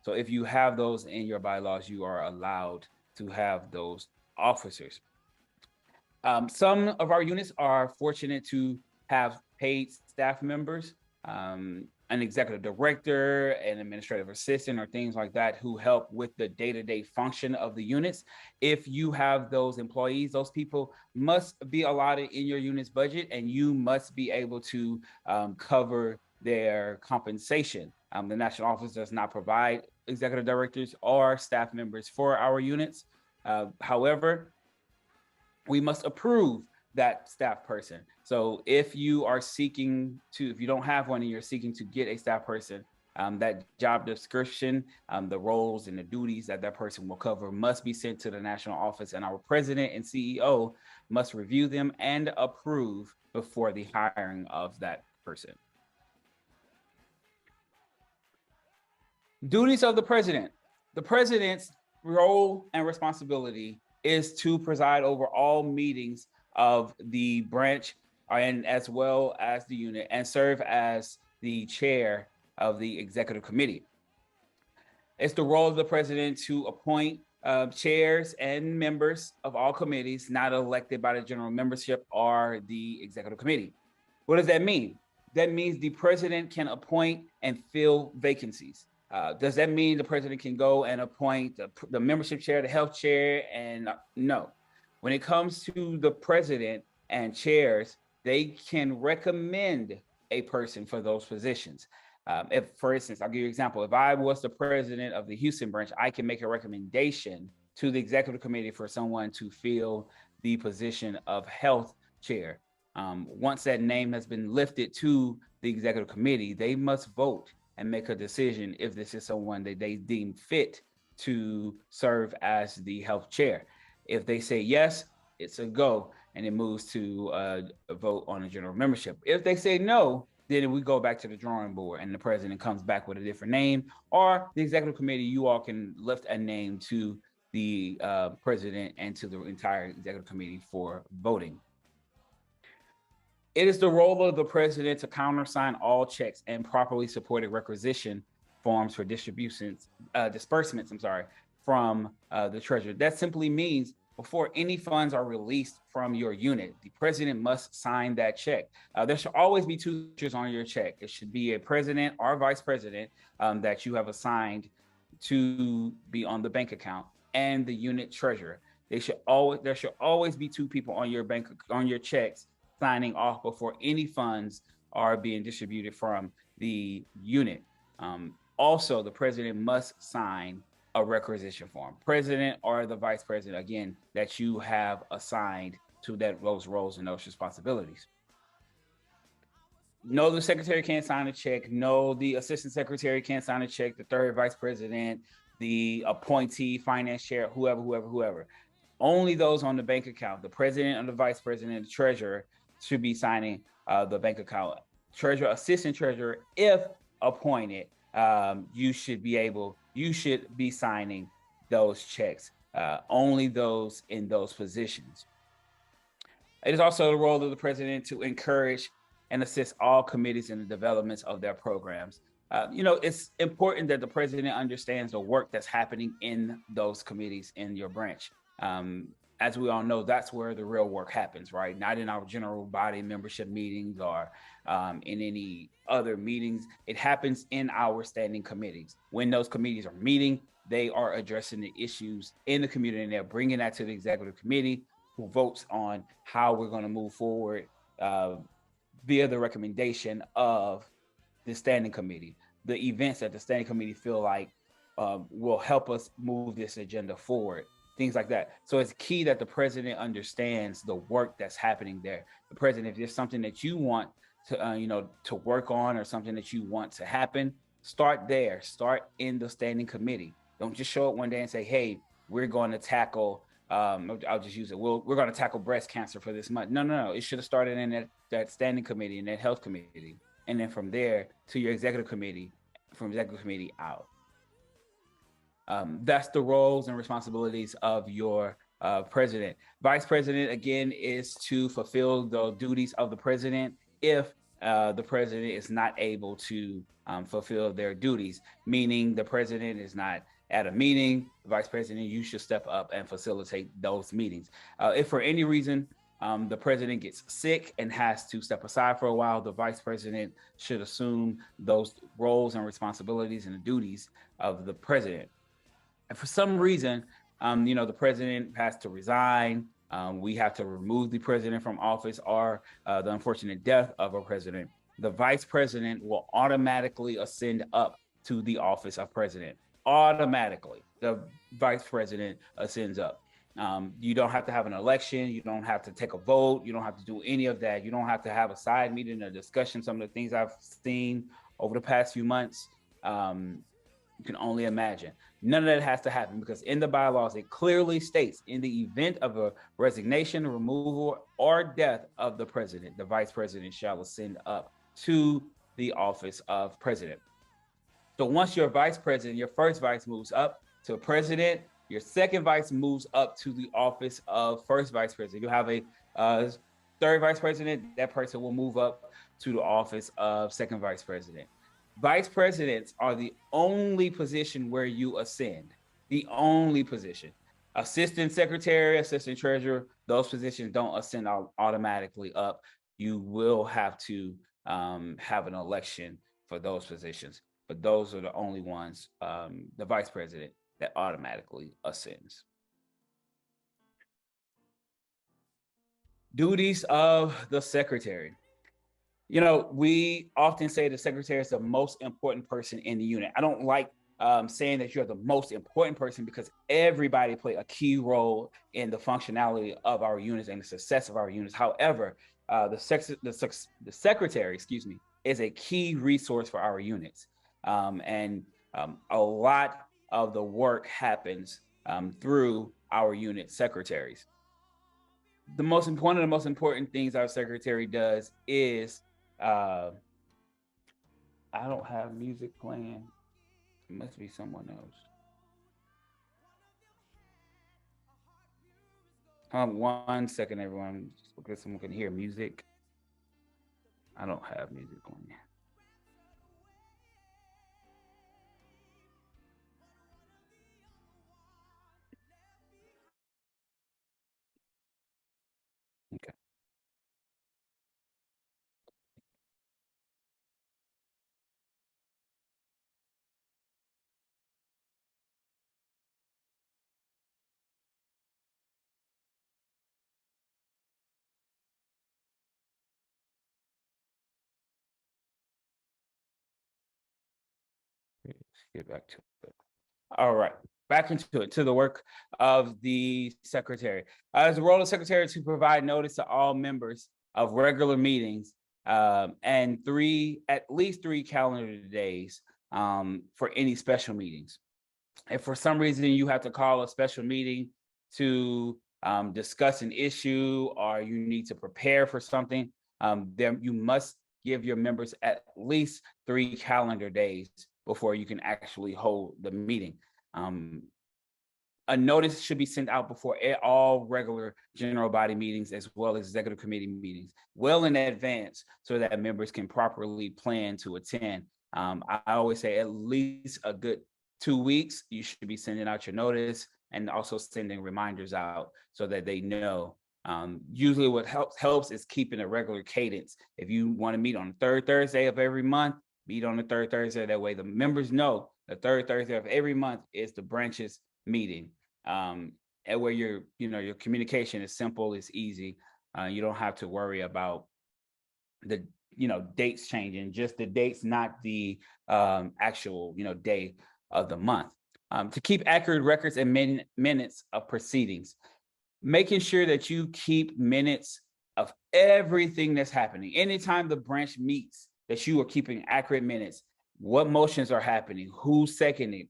So if you have those in your bylaws, you are allowed to have those officers. Some of our units are fortunate to have paid staff members, an executive director, an administrative assistant, or things like that who help with the day-to-day function of the units. If you have those employees, those people must be allotted in your unit's budget, and you must be able to cover their compensation. The national office does not provide executive directors or staff members for our units. However, we must approve that staff person. So if you don't have one and you're seeking to get a staff person, that job description, the roles and the duties that person will cover must be sent to the national office, and our president and CEO must review them and approve before the hiring of that person. Duties of the president. The president's role and responsibility is to preside over all meetings of the branch and as well as the unit, and serve as the chair of the executive committee. It's the role of the president to appoint chairs and members of all committees not elected by the general membership or the executive committee. What does that mean? That means the president can appoint and fill vacancies. Does that mean the president can go and appoint the membership chair, the health chair? And no. When it comes to the president and chairs, they can recommend a person for those positions. If, for instance, I'll give you an example. If I was the president of the Houston branch, I can make a recommendation to the executive committee for someone to fill the position of health chair. Once that name has been lifted to the executive committee, they must vote and make a decision if this is someone that they deem fit to serve as the health chair. If they say yes, it's a go, and it moves to a vote on a general membership. If they say no, then we go back to the drawing board and the president comes back with a different name, or the executive committee, you all can lift a name to the president and to the entire executive committee for voting. It is the role of the president to countersign all checks and properly supported requisition forms for disbursements from the treasurer. That simply means before any funds are released from your unit, the president must sign that check. There should always be two signatures on your check. It should be a president or vice president that you have assigned to be on the bank account, and the unit treasurer. There should always be two people on your checks signing off before any funds are being distributed from the unit. Also, the president must sign a requisition form. President or the vice president, again, that you have assigned to those roles and those responsibilities. No, the secretary can't sign a check. No, the assistant secretary can't sign a check. The third vice president, the appointee, finance chair, whoever. Only those on the bank account, the president or the vice president, the treasurer, should be signing the bank account. Treasurer, assistant treasurer, if appointed, you should be signing those checks. Only those in those positions. It is also the role of the president to encourage and assist all committees in the developments of their programs. It's important that the president understands the work that's happening in those committees in your branch. As we all know, that's where the real work happens, right? Not in our general body membership meetings or in any other meetings. It happens in our standing committees. When those committees are meeting, they are addressing the issues in the community, and they're bringing that to the executive committee, who votes on how we're going to move forward via the recommendation of the standing committee. The events that the standing committee feel like will help us move this agenda forward. Things like that. So it's key that the president understands the work that's happening there. The president, if there's something that you want to work on, or something that you want to happen, start there. Start in the standing committee. Don't just show up one day and say, hey, we're going to tackle, I'll just use it. We're going to tackle breast cancer for this month. No. It should have started in that standing committee and that health committee. And then from there to your executive committee, from executive committee out. That's the roles and responsibilities of your president. Vice president, again, is to fulfill the duties of the president if the president is not able to fulfill their duties, meaning the president is not at a meeting. The vice president, you should step up and facilitate those meetings. If for any reason the president gets sick and has to step aside for a while, the vice president should assume those roles and responsibilities and the duties of the president. And for some reason, the president has to resign. We have to remove the president from office, or the unfortunate death of a president. The vice president will automatically ascend up to the office of president. Automatically, the vice president ascends up. You don't have to have an election. You don't have to take a vote. You don't have to do any of that. You don't have to have a side meeting or discussion. Some of the things I've seen over the past few months, you can only imagine. None of that has to happen, because in the bylaws, it clearly states, in the event of a resignation, removal, or death of the president, the vice president shall ascend up to the office of president. So once your vice president, your first vice moves up to president, your second vice moves up to the office of first vice president. You'll have a third vice president. That person will move up to the office of second vice president. Vice presidents are the only position where you ascend, the only position. Assistant secretary, assistant treasurer, those positions don't ascend automatically up. You will have to have an election for those positions, but those are the only ones, the vice president, that automatically ascends. Duties of the secretary. We often say the secretary is the most important person in the unit. I don't like saying that you're the most important person, because everybody play a key role in the functionality of our units and the success of our units. However, the secretary, is a key resource for our units. And a lot of the work happens through our unit secretaries. One of the most important things our secretary does is I don't have music playing. It must be someone else. 1 second, everyone. Just because someone can hear music. I don't have music playing. Okay. Let's get back to it. All right, back into it, to the work of the secretary. As the role of secretary to provide notice to all members of regular meetings and at least 3 calendar days for any special meetings. If for some reason you have to call a special meeting to discuss an issue or you need to prepare for something, then you must give your members at least 3 calendar days before you can actually hold the meeting. A notice should be sent out before all regular general body meetings as well as executive committee meetings well in advance so that members can properly plan to attend. I always say at least a good 2 weeks, you should be sending out your notice and also sending reminders out so that they know. Usually what helps is keeping a regular cadence. If you want to meet on the 3rd Thursday of every month, meet on the 3rd Thursday. That way the members know the 3rd Thursday of every month is the branch's meeting. And where your communication is simple, it's easy. You don't have to worry about the dates changing, just the dates, not the actual day of the month. To keep accurate records and minutes of proceedings, making sure that you keep minutes of everything that's happening. Anytime the branch meets, that you are keeping accurate minutes. What motions are happening? Who's seconding?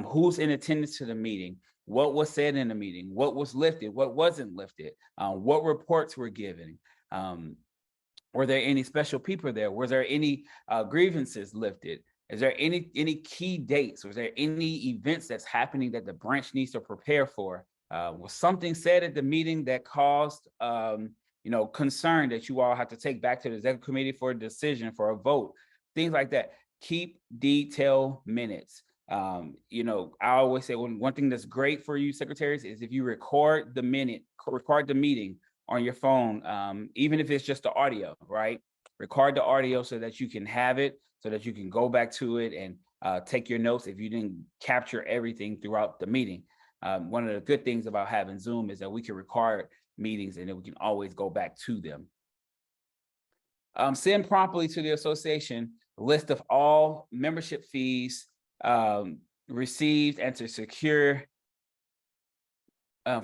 Who's in attendance to the meeting? What was said in the meeting? What was lifted? What wasn't lifted? What reports were given? Were there any special people there? Was there any grievances lifted? Is there any key dates? Was there any events that's happening that the branch needs to prepare for? Was something said at the meeting that caused concern that you all have to take back to the executive committee for a decision, for a vote, things like that? Keep detailed minutes. I always say one thing that's great for you secretaries is if you record the meeting on your phone, even if it's just the audio, right? Record the audio so that you can have it, so that you can go back to it and take your notes if you didn't capture everything throughout the meeting. One of the good things about having Zoom is that we can record meetings and then we can always go back to them. Send promptly to the association a list of all membership fees received and to secure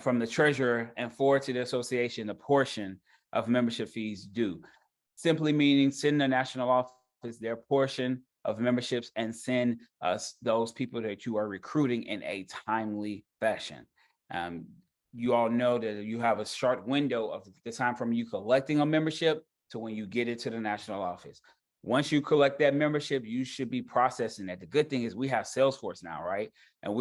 from the treasurer and forward to the association a portion of membership fees due. Simply meaning send the national office their portion of memberships and send us those people that you are recruiting in a timely fashion. You all know that you have a short window of the time from you collecting a membership to when you get it to the national office. Once you collect that membership, you should be processing that. The good thing is we have Salesforce now, right? And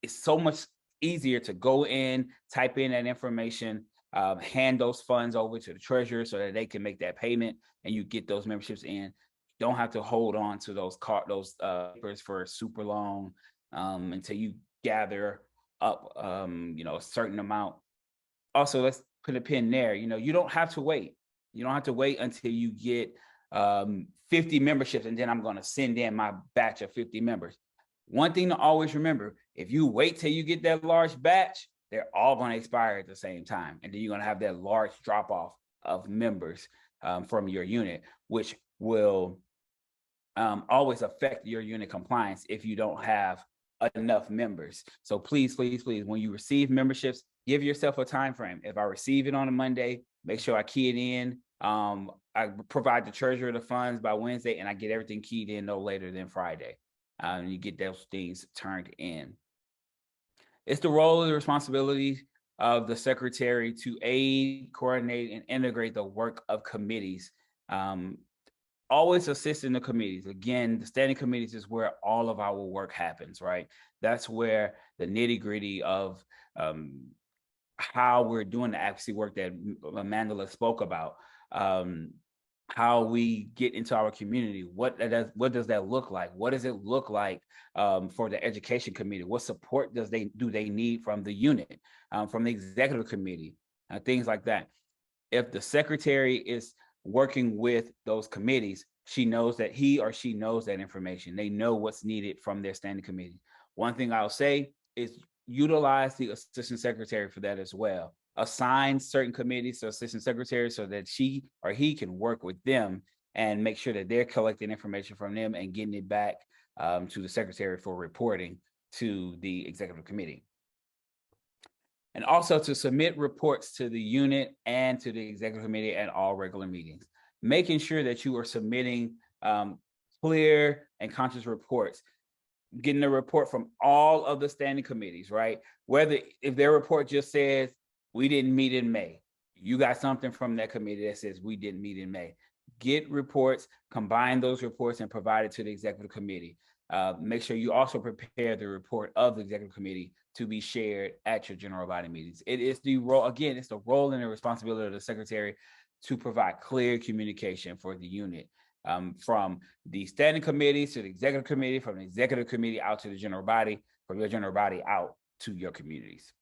it's so much easier to go in, type in that information, hand those funds over to the treasurer so that they can make that payment and you get those memberships in. You don't have to hold on to those papers for super long until you gather up a certain amount. Also, let's put a pin there. You don't have to wait. You don't have to wait until you get 50 memberships and then I'm going to send in my batch of 50 members. One thing to always remember, if you wait till you get that large batch, they're all going to expire at the same time. And then you're going to have that large drop off of members from your unit, which will always affect your unit compliance if you don't have enough members. So please, please, please, when you receive memberships, give yourself a time frame. If I receive it on a Monday, make sure I key it in. I provide the treasurer the funds by Wednesday and I get everything keyed in no later than Friday. And you get those things turned in. It's the role and the responsibility of the secretary to aid, coordinate, and integrate the work of committees. always assist in the committees. Again, the standing committees is where all of our work happens, right? That's where the nitty gritty of how we're doing the advocacy work that Mandela spoke about, how we get into our community. What does that look like? What does it look like for the education committee? What support do they need from the unit, from the executive committee, things like that. If the secretary is working with those committees, she knows that he or she knows that information. They know what's needed from their standing committee. One thing I'll say is utilize the assistant secretary for that as well. Assign certain committees to assistant secretaries so that she or he can work with them and make sure that they're collecting information from them and getting it back to the secretary for reporting to the executive committee. And also to submit reports to the unit and to the executive committee at all regular meetings, making sure that you are submitting clear and conscious reports, getting a report from all of the standing committees, right? Whether if their report just says, we didn't meet in May, you got something from that committee that says we didn't meet in May. Get reports, combine those reports and provide it to the executive committee. Make sure you also prepare the report of the executive committee to be shared at your general body meetings. It is the role, again, it's the role and the responsibility of the secretary to provide clear communication for the unit, from the standing committees to the executive committee, from the executive committee out to the general body, from your general body out to your communities.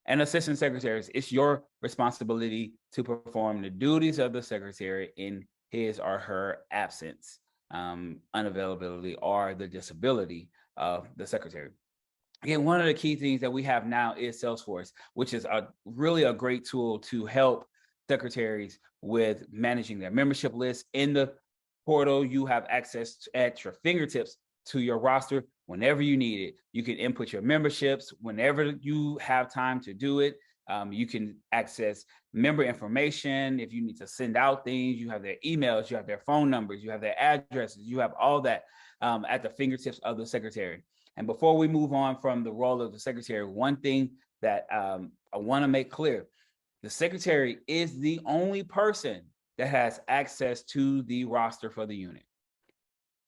And assistant secretaries, it's your responsibility to perform the duties of the secretary in his or her absence, unavailability, or the disability of the secretary. Again, one of the key things that we have now is Salesforce, which is really a great tool to help secretaries with managing their membership list. In the portal, you have access at your fingertips to your roster whenever you need it. You can input your memberships whenever you have time to do it. You can access member information. If you need to send out things, you have their emails, you have their phone numbers, you have their addresses, you have all that at the fingertips of the secretary. And before we move on from the role of the secretary, one thing that I want to make clear, the secretary is the only person that has access to the roster for the unit.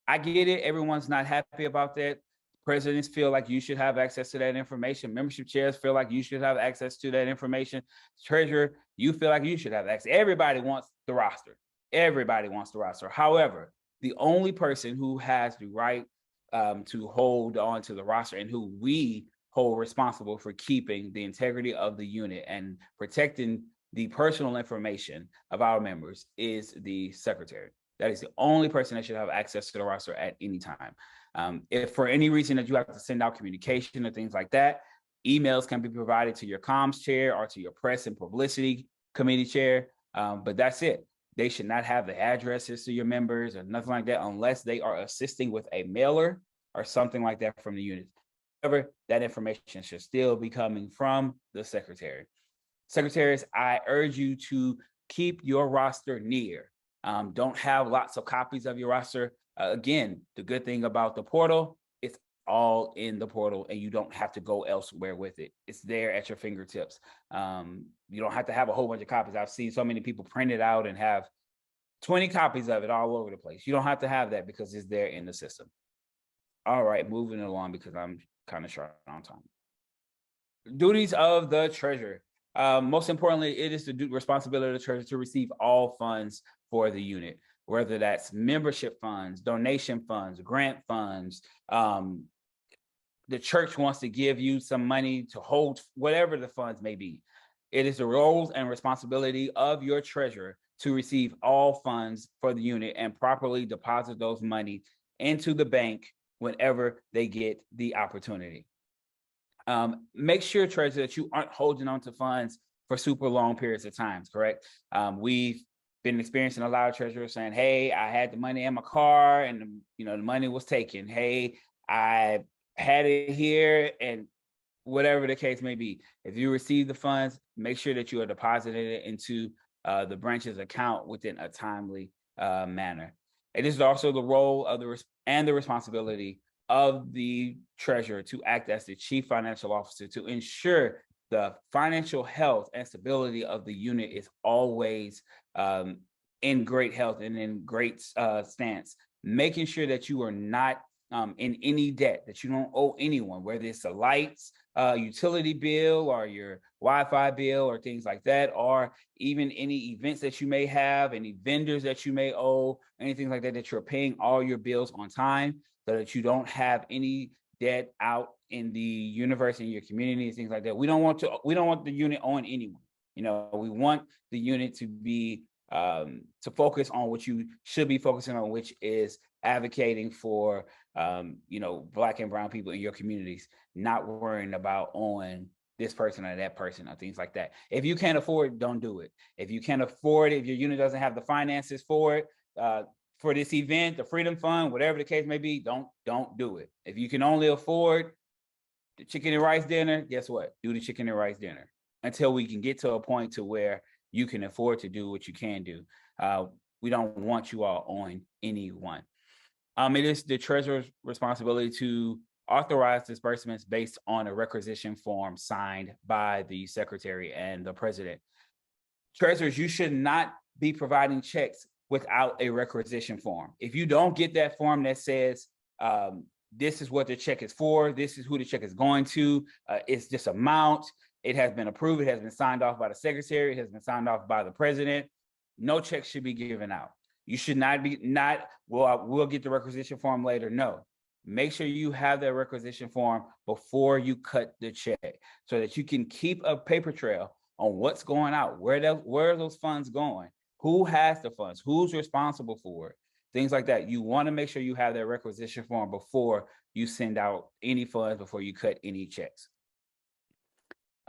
I get it. Everyone's not happy about that. Presidents feel like you should have access to that information. Membership chairs feel like you should have access to that information. Treasurer, you feel like you should have access. Everybody wants the roster. Everybody wants the roster. However, the only person who has the right to hold on to the roster and who we hold responsible for keeping the integrity of the unit and protecting the personal information of our members is the secretary. That is the only person that should have access to the roster at any time. If for any reason that you have to send out communication or things like that, emails can be provided to your comms chair or to your press and publicity committee chair, but that's it. They should not have the addresses to your members or nothing like that unless they are assisting with a mailer or something like that from the unit. However, that information should still be coming from the secretary. Secretaries, I urge you to keep your roster near. Don't have lots of copies of your roster. Again, the good thing about the portal, it's all in the portal and you don't have to go elsewhere with it. It's there at your fingertips. You don't have to have a whole bunch of copies. I've seen so many people print it out and have 20 copies of it all over the place. You don't have to have that because it's there in the system. All right, moving along because I'm kind of short on time. Duties of the treasurer. Most importantly, it is the responsibility of the treasurer to receive all funds for the unit, whether that's membership funds, donation funds, grant funds. The church wants to give you some money to hold whatever the funds may be. It is the roles and responsibility of your treasurer to receive all funds for the unit and properly deposit those money into the bank whenever they get the opportunity. Make sure, treasurer, that you aren't holding on to funds for super long periods of time, correct? We've been experiencing a lot of treasurers saying, hey, I had the money in my car and the money was taken. Hey, I had it here, and whatever the case may be. If you receive the funds, make sure that you are depositing it into the branch's account within a timely manner. It is also the role of the responsibility of the treasurer to act as the chief financial officer to ensure the financial health and stability of the unit is always in great health and in great stance, making sure that you are not in any debt, that you don't owe anyone, whether it's the lights, utility bill, or your Wi-Fi bill, or things like that, or even any events that you may have, any vendors that you may owe, anything like that, that you're paying all your bills on time, so that you don't have any debt out in the universe, in your community, things like that. We don't want the unit owing anyone. You know, we want the unit to be to focus on what you should be focusing on, which is advocating for you know, Black and brown people in your communities, not worrying about owing this person or that person or things like that. If you can't afford it, don't do it. If you can't afford it, if your unit doesn't have the finances for it, for this event, the Freedom Fund, whatever the case may be, don't do it. If you can only afford the chicken and rice dinner, guess what? Do the chicken and rice dinner until we can get to a point to where you can afford to do what you can do. We don't want you all owing anyone. It is the treasurer's responsibility to authorize disbursements based on a requisition form signed by the secretary and the president. Treasurers, you should not be providing checks without a requisition form. If you don't get that form that says, this is what the check is for, this is who the check is going to, it's this amount, it has been approved, it has been signed off by the secretary, it has been signed off by the president, no check should be given out. You should not be, well, we'll get the requisition form later. No, make sure you have that requisition form before you cut the check, so that you can keep a paper trail on what's going out, where are those funds going, who has the funds, who's responsible for it, things like that. You want to make sure you have that requisition form before you send out any funds, before you cut any checks.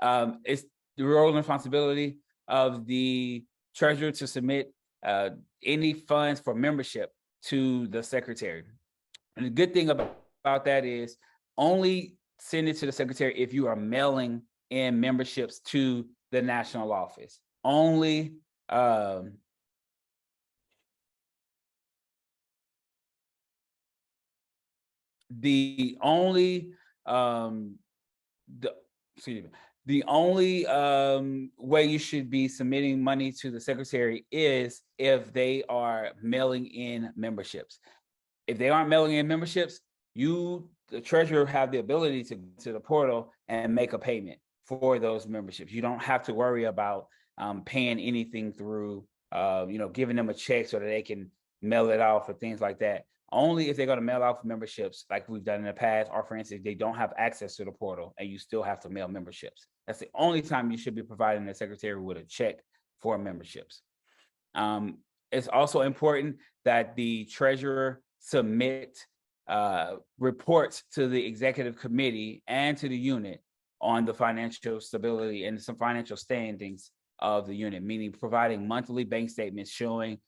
It's the role and responsibility of the treasurer to submit any funds for membership to the secretary. And the good thing about that is only send it to the secretary if you are mailing in memberships to the national office. Only the only way you should be submitting money to the secretary is if they are mailing in memberships. If they aren't mailing in memberships, the treasurer, have the ability to the portal and make a payment for those memberships. You don't have to worry about paying anything through, giving them a check so that they can mail it off or things like that. Only if they're going to mail out for memberships, like we've done in the past, or for instance, they don't have access to the portal and you still have to mail memberships. That's the only time you should be providing the secretary with a check for memberships. It's also important that the treasurer submit reports to the executive committee and to the unit on the financial stability and some financial standings of the unit, meaning providing monthly bank statements showing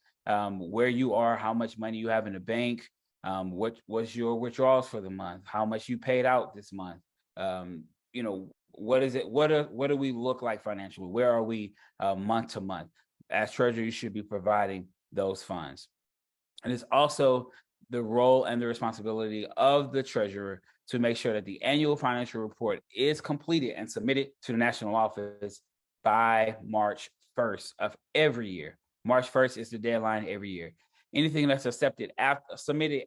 where you are, how much money you have in the bank, what was your withdrawals for the month, how much you paid out this month, what is it, what do we look like financially, where are we month to month. As treasurer, you should be providing those funds. And it's also the role and the responsibility of the treasurer to make sure that the annual financial report is completed and submitted to the national office by March 1st of every year. March 1st is the deadline every year. Anything that's submitted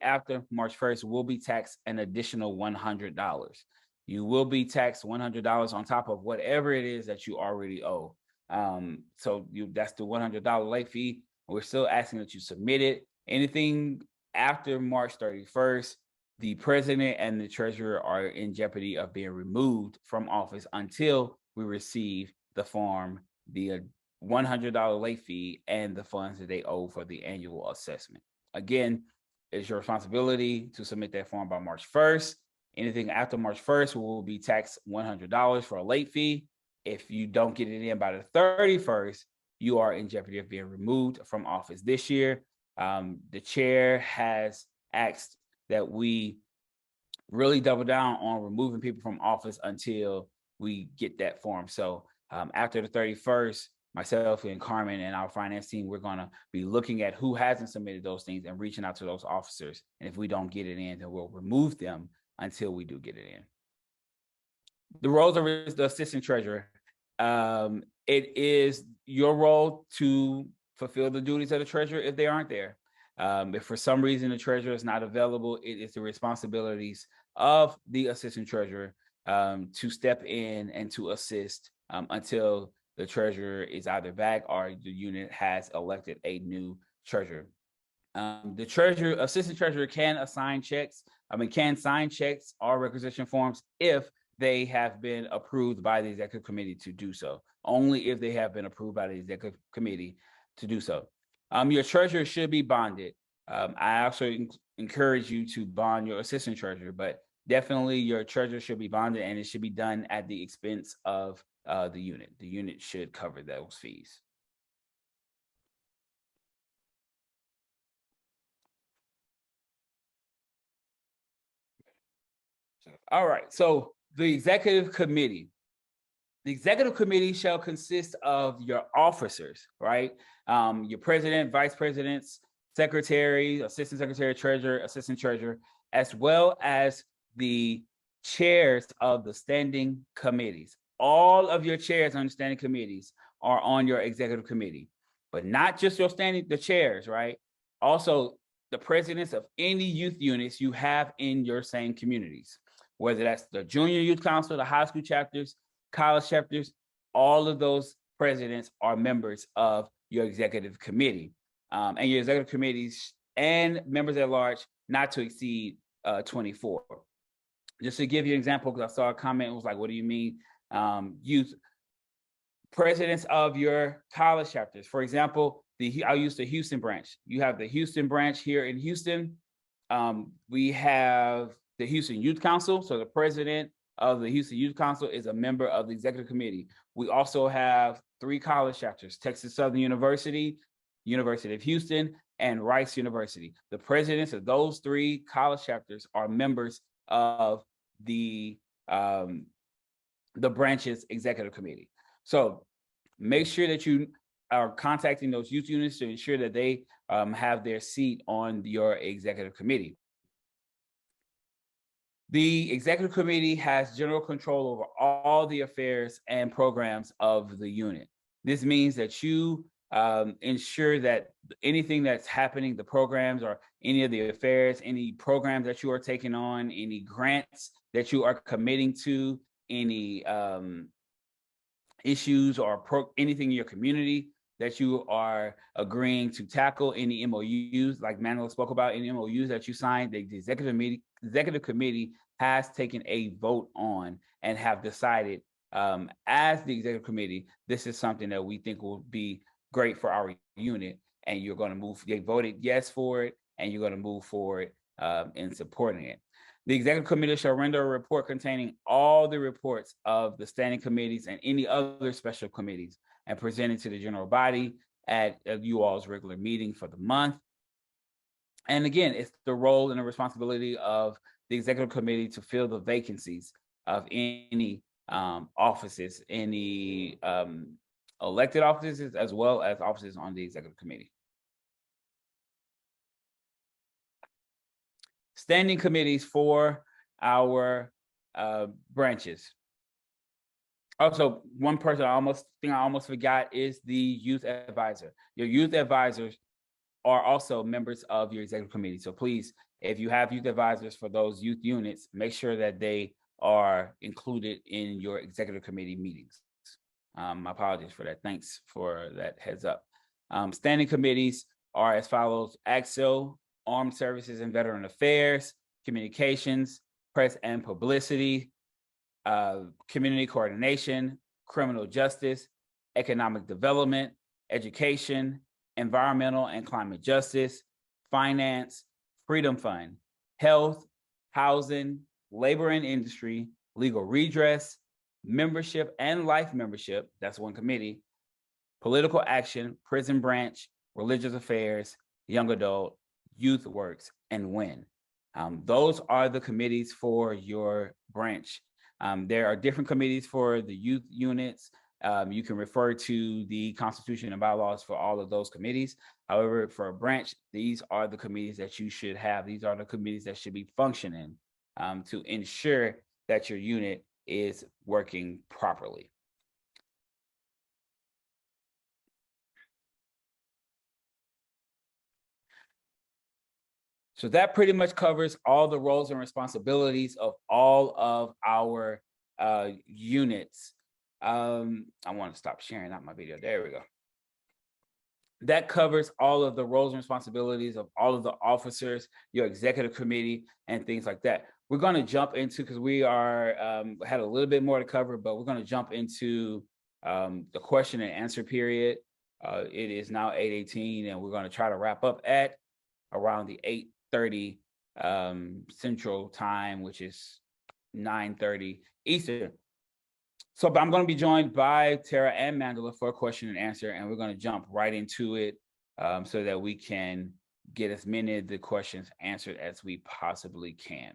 after March 1st will be taxed an additional $100. You will be taxed $100 on top of whatever it is that you already owe. That's the $100 late fee. We're still asking that you submit it. Anything after March 31st, the president and the treasurer are in jeopardy of being removed from office until we receive the form, the $100 late fee, and the funds that they owe for the annual assessment. Again, it's your responsibility to submit that form by March 1st. Anything after March 1st will be taxed $100 for a late fee. If you don't get it in by the 31st, you are in jeopardy of being removed from office. This year, the chair has asked that we really double down on removing people from office until we get that form. So after the 31st, myself and Carmen and our finance team, we're going to be looking at who hasn't submitted those things and reaching out to those officers. And if we don't get it in, then we'll remove them until we do get it in. The roles of the assistant treasurer. It is your role to fulfill the duties of the treasurer if they aren't there. If for some reason the treasurer is not available, it is the responsibilities of the assistant treasurer to step in and to assist until the treasurer is either back or the unit has elected a new treasurer. The assistant treasurer can sign checks or requisition forms if they have been approved by the executive committee to do so. Only if they have been approved by the executive committee to do so. Your treasurer should be bonded. I also encourage you to bond your assistant treasurer, but definitely your treasurer should be bonded, and it should be done at the expense of the unit. The unit should cover those fees. All right, so the executive committee. The executive committee shall consist of your officers, right? Your president, vice presidents, secretary, assistant secretary, treasurer, assistant treasurer, as well as the chairs of the standing committees. All of your chairs on the standing committees are on your executive committee, but not just the chairs, right? Also, the presidents of any youth units you have in your same communities, whether that's the junior youth council, the high school chapters, college chapters, all of those presidents are members of your executive committee. And your executive committees and members at large not to exceed 24. Just to give you an example, because I saw a comment, it was like, what do you mean? Youth presidents of your college chapters. For example, I'll use the Houston branch. You have the Houston branch here in Houston. We have the Houston Youth Council. So the president of the Houston Youth Council is a member of the executive committee. We also have 3 college chapters: Texas Southern University, University of Houston, and Rice University. The presidents of those 3 college chapters are members of the branch's executive committee. So make sure that you are contacting those youth units to ensure that they have their seat on your executive committee. The executive committee has general control over all the affairs and programs of the unit. This means that you ensure that anything that's happening, the programs or any of the affairs, any programs that you are taking on, any grants that you are committing to, any issues or anything in your community that you are agreeing to tackle, any MOUs like Manuel spoke about, any MOUs that you signed, the executive committee has taken a vote on and have decided as the executive committee, this is something that we think will be great for our unit, and you're going to move. They voted yes for it, and you're going to move forward in supporting it. The executive committee shall render a report containing all the reports of the standing committees and any other special committees and present it to the general body at you all's regular meeting for the month. And again, it's the role and the responsibility of the executive committee to fill the vacancies of any offices, any elected offices, as well as offices on the executive committee. Standing committees for our branches. Also, one person I almost forgot is the youth advisor. Your youth advisors are also members of your executive committee. So please, if you have youth advisors for those youth units, make sure that they are included in your executive committee meetings. My apologies for that. Thanks for that heads up. Standing committees are as follows: AXO, Armed Services and Veteran Affairs, Communications, Press and Publicity, Community Coordination, Criminal Justice, Economic Development, Education, Environmental and Climate Justice, Finance, Freedom Fund, Health, Housing, Labor and Industry, Legal Redress, Membership and Life Membership, that's one committee, Political Action, Prison Branch, Religious Affairs, Young Adult, Youth Works, and WIN. Those are the committees for your branch. There are different committees for the youth units. You can refer to the Constitution and bylaws for all of those committees. However, for a branch, these are the committees that you should have. These are the committees that should be functioning to ensure that your unit is working properly. So that pretty much covers all the roles and responsibilities of all of our units. I want to stop sharing out my video. There we go. That covers all of the roles and responsibilities of all of the officers, your executive committee, and things like that. We're going to jump into, because we are had a little bit more to cover, but we're going to jump into the question and answer period. It is now 8:18, and we're going to try to wrap up at around the 8:30 Central Time, which is 9:30 Eastern. So I'm going to be joined by Tara and Mandela for a question and answer, and we're going to jump right into it so that we can get as many of the questions answered as we possibly can.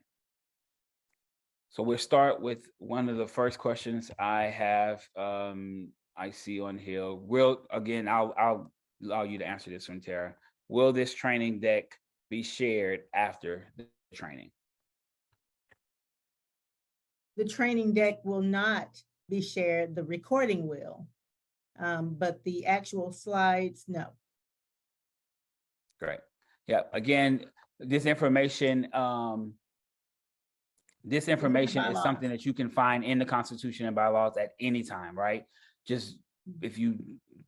So we'll start with one of the first questions I have. I see on here. I'll allow you to answer this one, Tara. Will this training deck be shared after the training? The training deck will not be shared. The recording will, but the actual slides, no. Great. Yeah. Again, this information is something that you can find in the Constitution and bylaws at any time, right? Just if you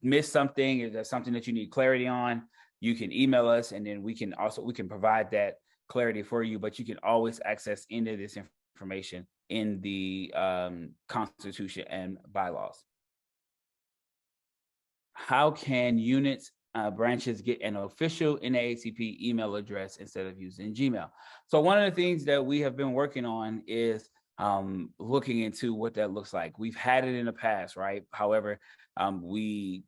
miss something, if there's something that you need clarity on, you can email us, and then we can provide that clarity for you. But you can always access any of this information in the Constitution and bylaws. How can units, branches get an official NAACP email address instead of using Gmail? So one of the things that we have been working on is looking into what that looks like. We've had it in the past, right? However, we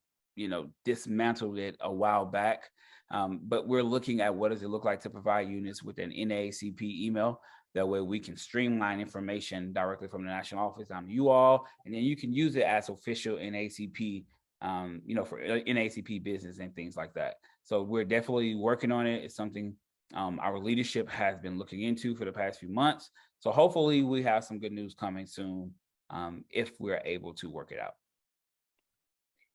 dismantled it a while back, but we're looking at what does it look like to provide units with an NAACP email. That way we can streamline information directly from the national office on you all, and then you can use it as official NAACP, for NAACP business and things like that. So we're definitely working on it. It's something our leadership has been looking into for the past few months. So hopefully we have some good news coming soon if we're able to work it out.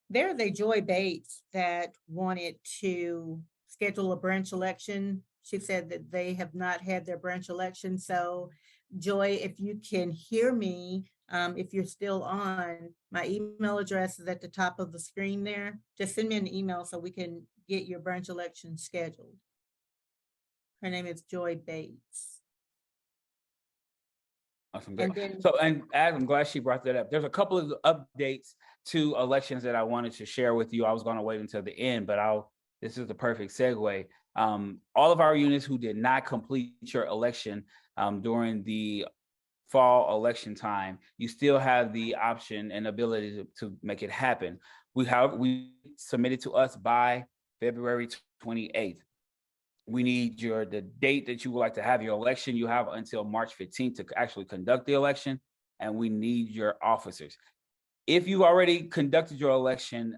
There's a Joy Bates that wanted to schedule a branch election. She said that they have not had their branch election. So Joy, if you can hear me, if you're still on, my email address is at the top of the screen there. Just send me an email so we can get your branch election scheduled. Her name is Joy Bates. Awesome. And I'm glad she brought that up. There's a couple of updates to elections that I wanted to share with you. I was going to wait until the end, but this is the perfect segue. All of our units who did not complete your election during the fall election time, you still have the option and ability to make it happen. We submitted to us by February 28th. We need the date that you would like to have your election. You have until March 15th to actually conduct the election, and we need your officers. If you already conducted your election,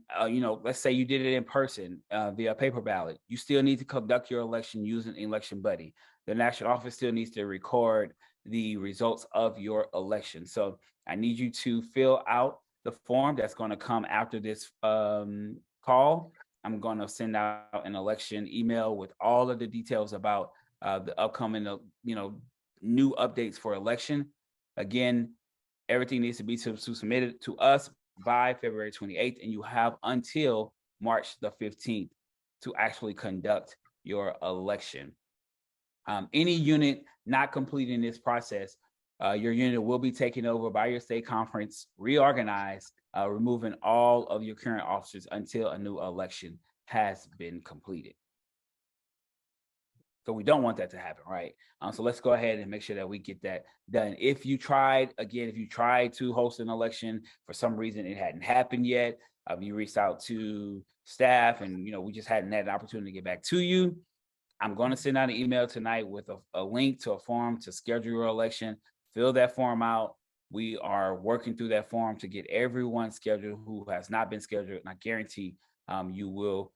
let's say you did it in person via paper ballot, you still need to conduct your election using Election Buddy. The national office still needs to record the results of your election. So I need you to fill out the form that's going to come after this call. I'm going to send out an election email with all of the details about the upcoming, new updates for election. Again, everything needs to be submitted to us by February 28th, and you have until March the 15th to actually conduct your election. Any unit not completing this process, your unit will be taken over by your state conference, reorganized, removing all of your current officers until a new election has been completed. So we don't want that to happen, right? So let's go ahead and make sure that we get that done. If you tried to host an election, for some reason it hadn't happened yet, you reached out to staff and, we just hadn't had an opportunity to get back to you, I'm going to send out an email tonight with a link to a form to schedule your election. Fill that form out. We are working through that form to get everyone scheduled who has not been scheduled. And I guarantee you will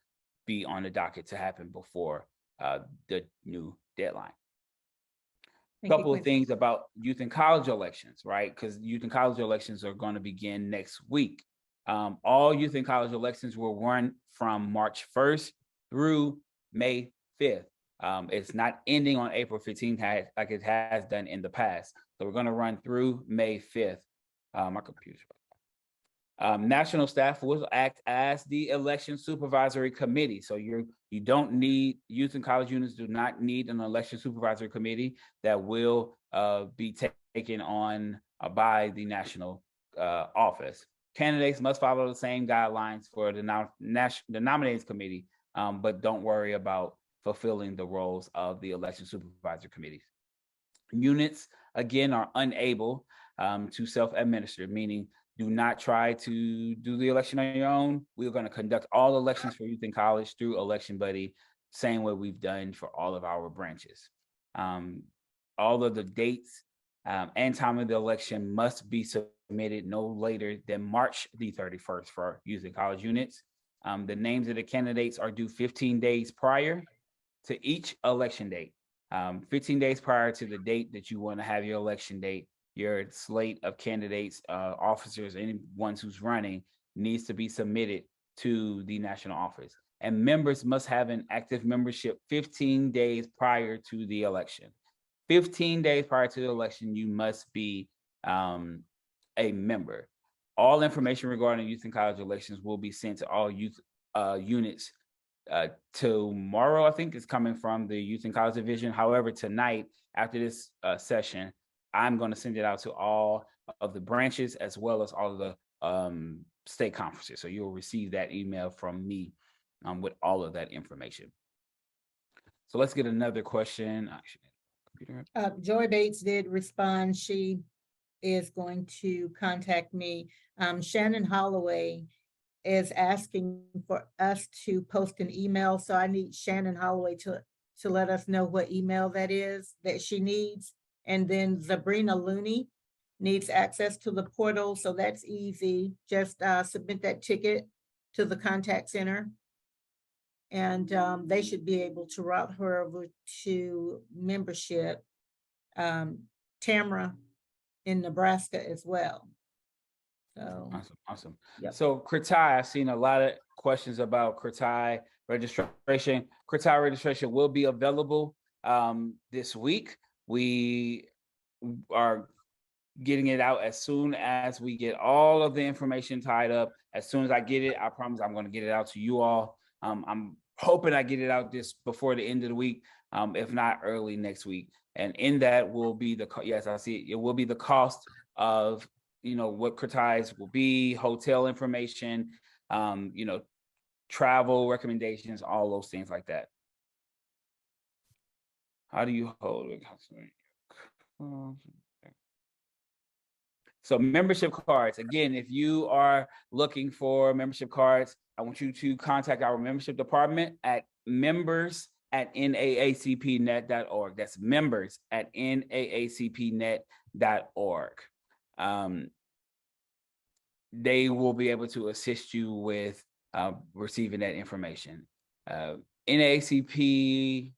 be on the docket to happen before the new deadline. A couple of things about youth and college elections, right? Because youth and college elections are going to begin next week. All youth and college elections will run from March 1st through May 5th. It's not ending on April 15th like it has done in the past. So we're going to run through May 5th. My computer's national staff will act as the election supervisory committee. So you don't need, youth and college units do not need an election supervisory committee. That will be taken on by the national office. Candidates must follow the same guidelines for the nominating committee, but don't worry about fulfilling the roles of the election supervisory committees. Units, again, are unable to self-administer, meaning do not try to do the election on your own. We're going to conduct all elections for youth in college through Election Buddy, same way we've done for all of our branches. All of the dates and time of the election must be submitted no later than March the 31st for youth and college units. The names of the candidates are due 15 days prior to each election date. 15 days prior to the date that you want to have your election date, your slate of candidates, officers, anyone who's running needs to be submitted to the national office. And members must have an active membership 15 days prior to the election. 15 days prior to the election, you must be a member. All information regarding youth and college elections will be sent to all youth units tomorrow. I think it's coming from the Youth and College Division. However, tonight, after this session, I'm going to send it out to all of the branches as well as all of the state conferences. So you'll receive that email from me with all of that information. So let's get another question. Joy Bates did respond. She is going to contact me. Shannon Holloway is asking for us to post an email. So I need Shannon Holloway to let us know what email that is that she needs. And then Sabrina Looney needs access to the portal. So that's easy. Just submit that ticket to the contact center. And they should be able to route her over to membership. Tamara in Nebraska as well. So awesome. Yep. So Kratai, I've seen a lot of questions about Kratai registration. Kratai registration will be available this week. We are getting it out as soon as we get all of the information tied up. As soon as I get it, I promise I'm going to get it out to you all. I'm hoping I get it out before the end of the week, if not early next week. And in that will be yes, I see it. It will be the cost of, what Kratais will be, hotel information, travel recommendations, all those things like that. How do you hold it? So membership cards, again, if you are looking for membership cards, I want you to contact our membership department at members@naacpnet.org. That's members@naacpnet.org. They will be able to assist you with receiving that information. NAACP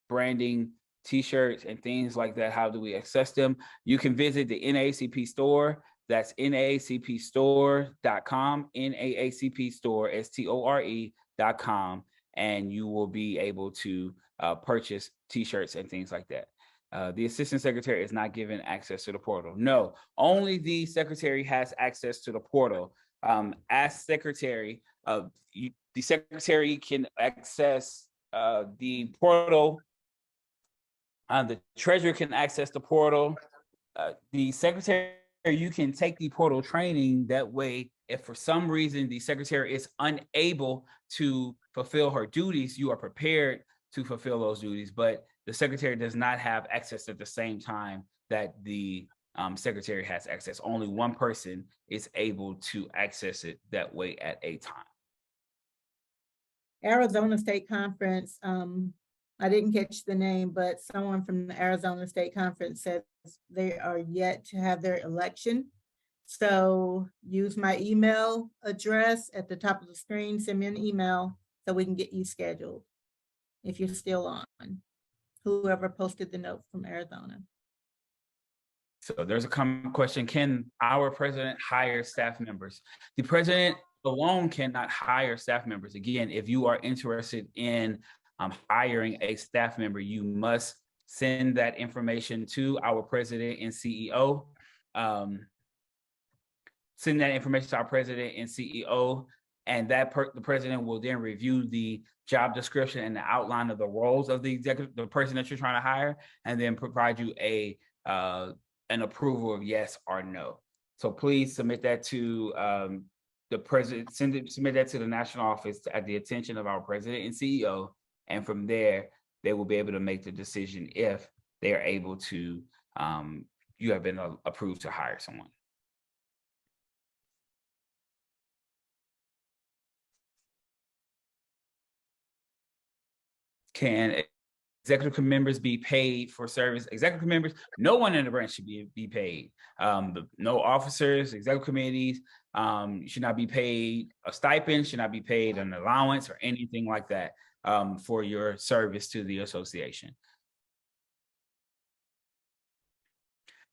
branding, t-shirts and things like that. How do we access them? You can visit the NAACP store. That's naacpstore.com, NAACP store.com, and you will be able to purchase t-shirts and things like that. The assistant secretary is not given access to the portal. No, only the secretary has access to the portal. As secretary, the secretary can access the portal. The treasurer can access the portal. The secretary, you can take the portal training. That way, if for some reason the secretary is unable to fulfill her duties, you are prepared to fulfill those duties. But the secretary does not have access at the same time that the secretary has access. Only one person is able to access it that way at a time. Arizona State Conference, I didn't catch the name, but someone from the Arizona State Conference says they are yet to have their election. So use my email address at the top of the screen, send me an email so we can get you scheduled if you're still on. Whoever posted the note from Arizona. So there's a common question: can our president hire staff members? The president alone cannot hire staff members. Again, if you are interested in hiring a staff member, you must send that information to our president and CEO. Send that information to our president and CEO, and the president will then review the job description and the outline of the roles of the person that you're trying to hire, and then provide you an approval of yes or no. So please submit that to the president, submit that to the national office at the attention of our president and CEO, and from there, they will be able to make the decision if they are able to, you have been approved to hire someone. Can executive members be paid for service? Executive members, no one in the branch should be paid. No officers, executive committees, should not be paid a stipend, should not be paid an allowance or anything like that for your service to the association.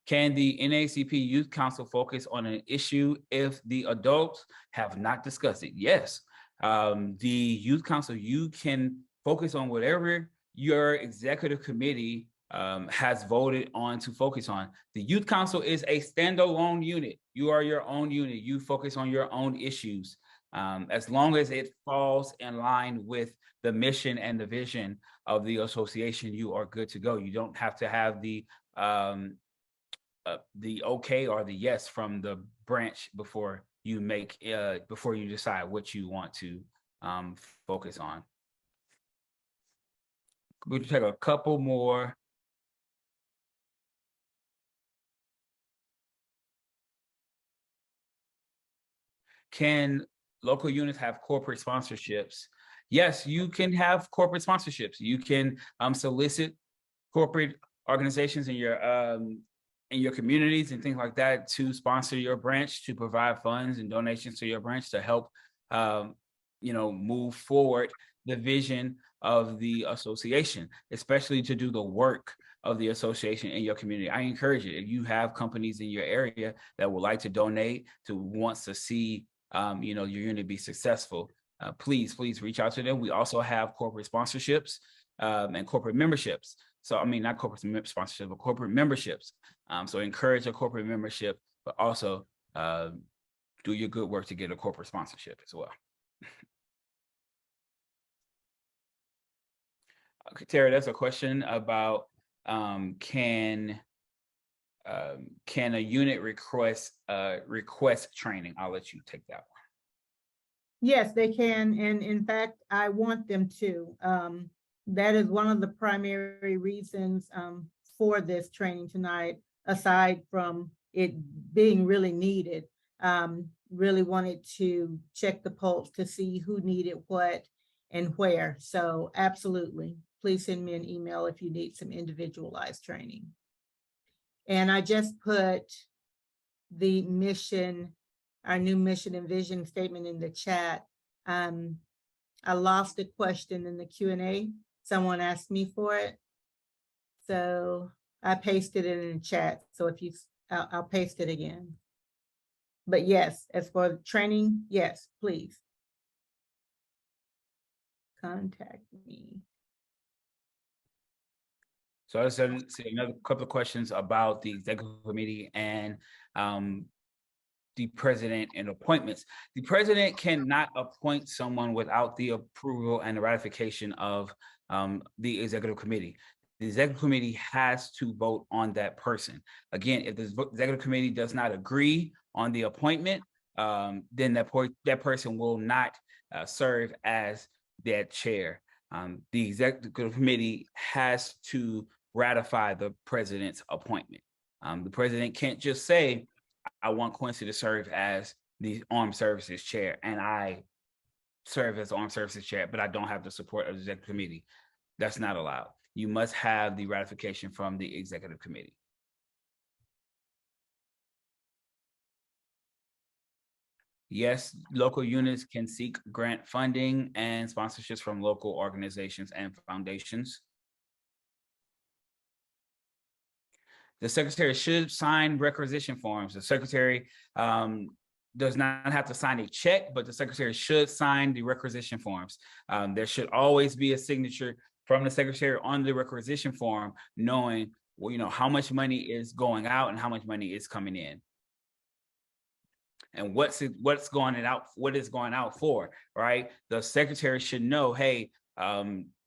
Can the NAACP Youth Council focus on an issue if the adults have not discussed it? Yes. The Youth Council, you can focus on whatever your executive committee has voted on to focus on. The Youth Council is a standalone unit. You are your own unit. You focus on your own issues. As long as it falls in line with the mission and the vision of the association, you are good to go. You don't have to have the okay or the yes from the branch before you make before you decide what you want to focus on. We'll take a couple more. Can local units have corporate sponsorships? Yes, you can have corporate sponsorships. You can solicit corporate organizations in your communities and things like that to sponsor your branch, to provide funds and donations to your branch to help move forward the vision of the association, especially to do the work of the association in your community. I encourage you, if you have companies in your area that would like to donate, wants to see your unit be successful, please reach out to them. We also have corporate sponsorships and corporate memberships. So I mean, not corporate sponsorship, but corporate memberships. So encourage a corporate membership, but also do your good work to get a corporate sponsorship as well. Okay, Tara, that's a question about can a unit request training? I'll let you take that one. Yes, they can, and in fact, I want them to. That is one of the primary reasons for this training tonight, aside from it being really needed. Really wanted to check the pulse to see who needed what and where. So absolutely, please send me an email if you need some individualized training. And I just put the mission, our new mission and vision statement in the chat. I lost a question in the Q&A. Someone asked me for it. So I pasted it in the chat. So if you, I'll paste it again. But yes, as for the training, yes, please. Contact me. So I said another couple of questions about the executive committee and the president and appointments. The president cannot appoint someone without the approval and the ratification of the executive committee. The executive committee has to vote on that person. Again, if the executive committee does not agree on the appointment, then that person will not serve as that chair. The executive committee has to ratify the president's appointment. The president can't just say, I want Quincy to serve as the Armed Services Chair, and I serve as Armed Services Chair, but I don't have the support of the executive committee. That's not allowed. You must have the ratification from the executive committee. Yes, local units can seek grant funding and sponsorships from local organizations and foundations. The secretary should sign requisition forms. The secretary does not have to sign a check, but the secretary should sign the requisition forms. There should always be a signature from the secretary on the requisition form, knowing, well, you know, how much money is going out and how much money is coming in, and what's going out, what is going out for, right? The secretary should know, hey,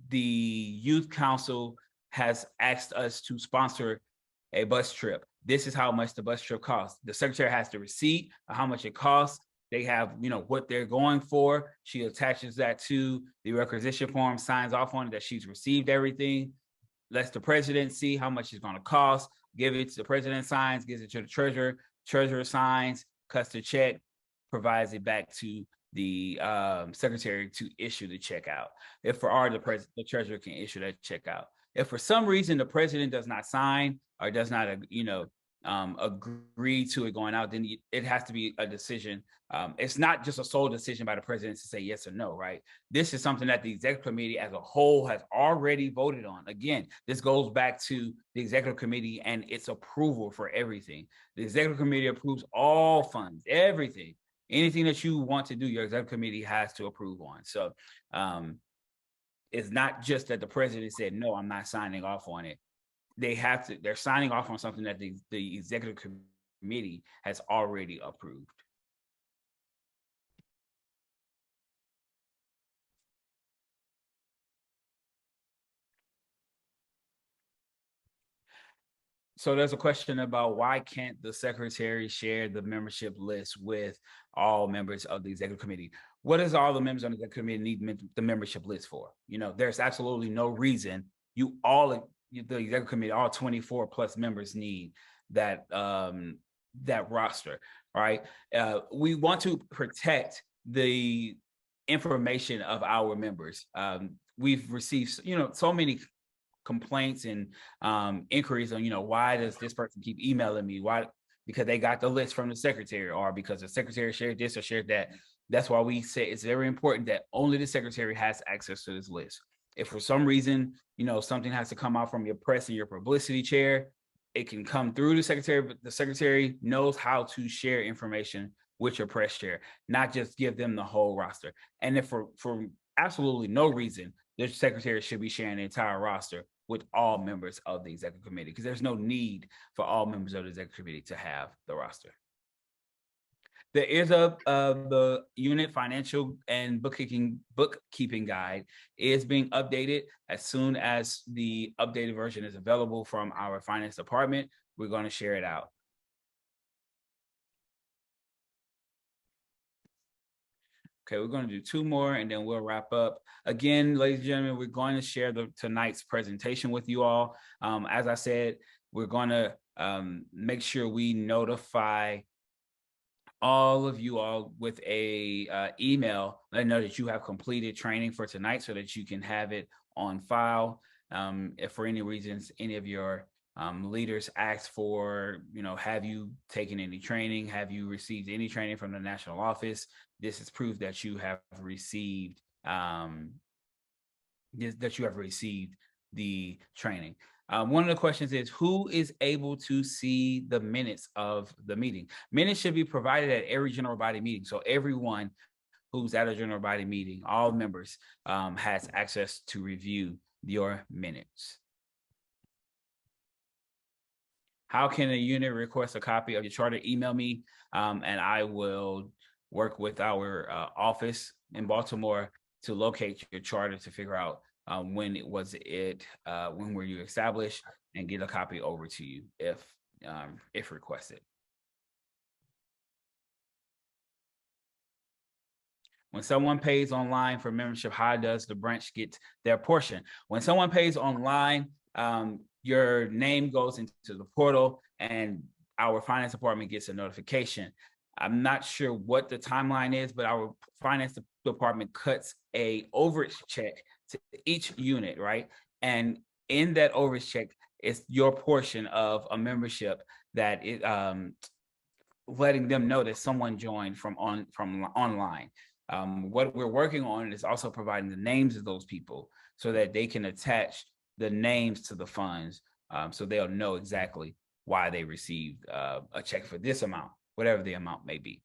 the youth council has asked us to sponsor a bus trip. This is how much the bus trip costs. The secretary has the receipt of how much it costs. They have, you know, what they're going for. She attaches that to the requisition form, signs off on it that she's received everything, lets the president see how much it's going to cost, give it to the president, signs, gives it to the treasurer signs, cuts the check, provides it back to the secretary to issue the check out. If for our, the treasurer can issue that check out. If for some reason the president does not sign or does not, agree to it going out, then it has to be a decision. It's not just a sole decision by the president to say yes or no, right? This is something that the executive committee as a whole has already voted on. Again, this goes back to the executive committee and its approval for everything. The executive committee approves all funds, everything. Anything that you want to do, your executive committee has to approve on. So it's not just that the president said, no, I'm not signing off on it. They're signing off on something that the executive committee has already approved. So there's a question about why can't the secretary share the membership list with all members of the executive committee? What does all the members of the executive committee need the membership list for? You know, there's absolutely no reason the executive committee, all 24 plus members need that that roster, right? We want to protect the information of our members. We've received, so many complaints and inquiries on, why does this person keep emailing me? Why? Because they got the list from the secretary, or because the secretary shared this or shared that. That's why we say it's very important that only the secretary has access to this list. If for some reason, something has to come out from your press and your publicity chair, it can come through the secretary, but the secretary knows how to share information with your press chair, not just give them the whole roster. And if for absolutely no reason, the secretary should be sharing the entire roster with all members of the executive committee, because there's no need for all members of the executive committee to have the roster. There is the unit financial and bookkeeping guide is being updated. As soon as the updated version is available from our finance department, we're going to share it out. Okay, we're going to do two more and then we'll wrap up. Again, ladies and gentlemen, we're going to share tonight's presentation with you all. As I said, we're going to make sure we notify all of you all with a email. Let know that you have completed training for tonight so that you can have it on file. If for any reasons any of your leaders ask for, have you taken any training? Have you received any training from the national office? This is proof that you have received the training. One of the questions is, who is able to see the minutes of the meeting? Minutes should be provided at every general body meeting. So everyone who's at a general body meeting, all members, has access to review your minutes. How can a unit request a copy of your charter? Email me, and I will work with our office in Baltimore to locate your charter to figure out when were you established, and get a copy over to you if requested. When someone pays online for membership, how does the branch get their portion? When someone pays online, your name goes into the portal and our finance department gets a notification. I'm not sure what the timeline is, but our finance department cuts a overage check to each unit, right? And in that overage check is your portion of a membership that is letting them know that someone joined from online. What we're working on is also providing the names of those people so that they can attach the names to the funds, so they'll know exactly why they received a check for this amount, whatever the amount may be.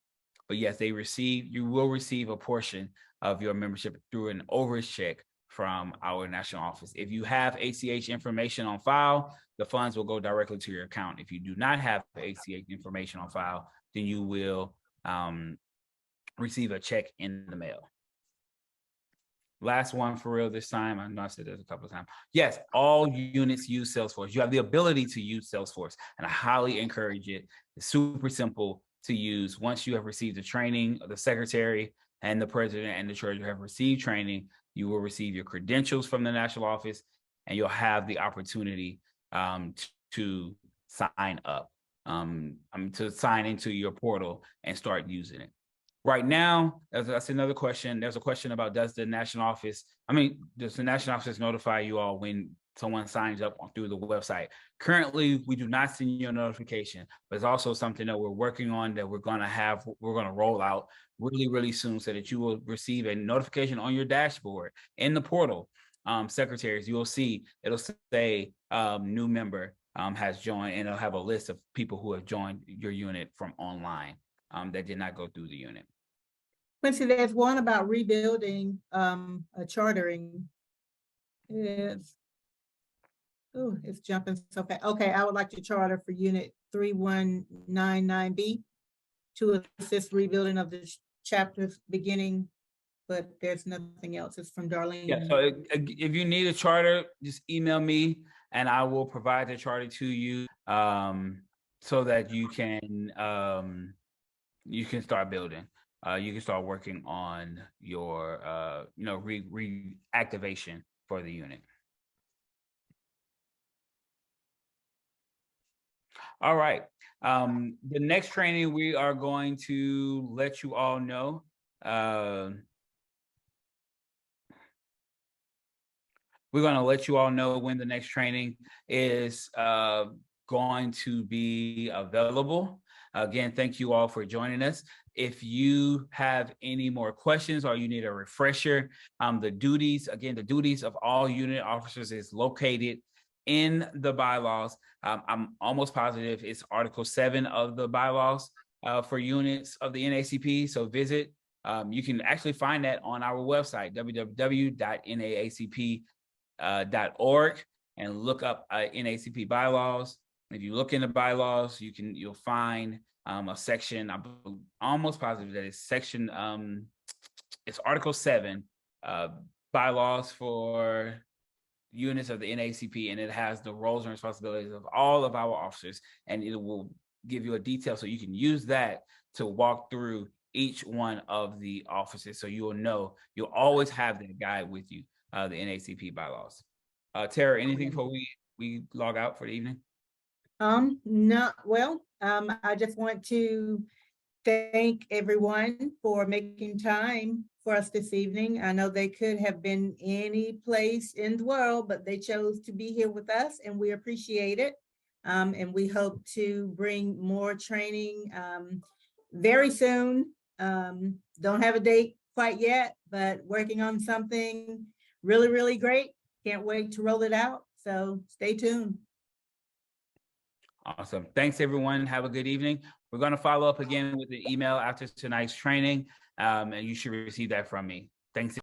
But yes, you will receive a portion of your membership through an overage check from our national office. If you have ACH information on file, the funds will go directly to your account. If you do not have ACH information on file, then you will receive a check in the mail. Last one for real this time. I know I said this a couple of times. Yes, all units use Salesforce. You have the ability to use Salesforce, and I highly encourage it. It's super simple to use. Once you have received the training, the secretary and the president and the treasurer have received training, you will receive your credentials from the national office, and you'll have the opportunity to sign up, to sign into your portal and start using it. Right now, that's another question. There's a question about does the national office notify you all when someone signs up through the website? Currently, we do not send you a notification, but it's also something that we're working on that we're going to roll out really, really soon so that you will receive a notification on your dashboard in the portal. Secretaries, you will see, it'll say new member has joined, and it'll have a list of people who have joined your unit from online that did not go through the unit. Quincy, there's one about rebuilding a chartering. It's jumping so fast. Okay, I would like to charter for unit 3199B to assist rebuilding of the chapters beginning, but there's nothing else. It's from Darlene. Yeah, so if you need a charter, just email me and I will provide the charter to you so that you can start building. You can start working on your reactivation for the unit. All right. The next training we are going to let you all know. We're going to let you all know when the next training is going to be available. Again, thank you all for joining us. If you have any more questions or you need a refresher, the duties of all unit officers is located in the bylaws. I'm almost positive it's Article 7 of the bylaws for units of the NAACP. So visit. You can actually find that on our website, www.naacp.org, and look up NAACP bylaws. If you look in the bylaws, you'll find a section. I'm almost positive that it's section. It's Article 7, bylaws for units of the NAACP, and it has the roles and responsibilities of all of our officers, and it will give you a detail so you can use that to walk through each one of the officers, so you'll you'll always have that guide with you, the NAACP bylaws. Tara, anything before we log out for the evening? No, well, I just want to thank everyone for making time for us this evening. I know they could have been any place in the world, but they chose to be here with us, and we appreciate it. And we hope to bring more training very soon. Don't have a date quite yet, but working on something really, really great. Can't wait to roll it out. So stay tuned. Awesome. Thanks, everyone. Have a good evening. We're going to follow up again with an email after tonight's training, and you should receive that from me. Thanks.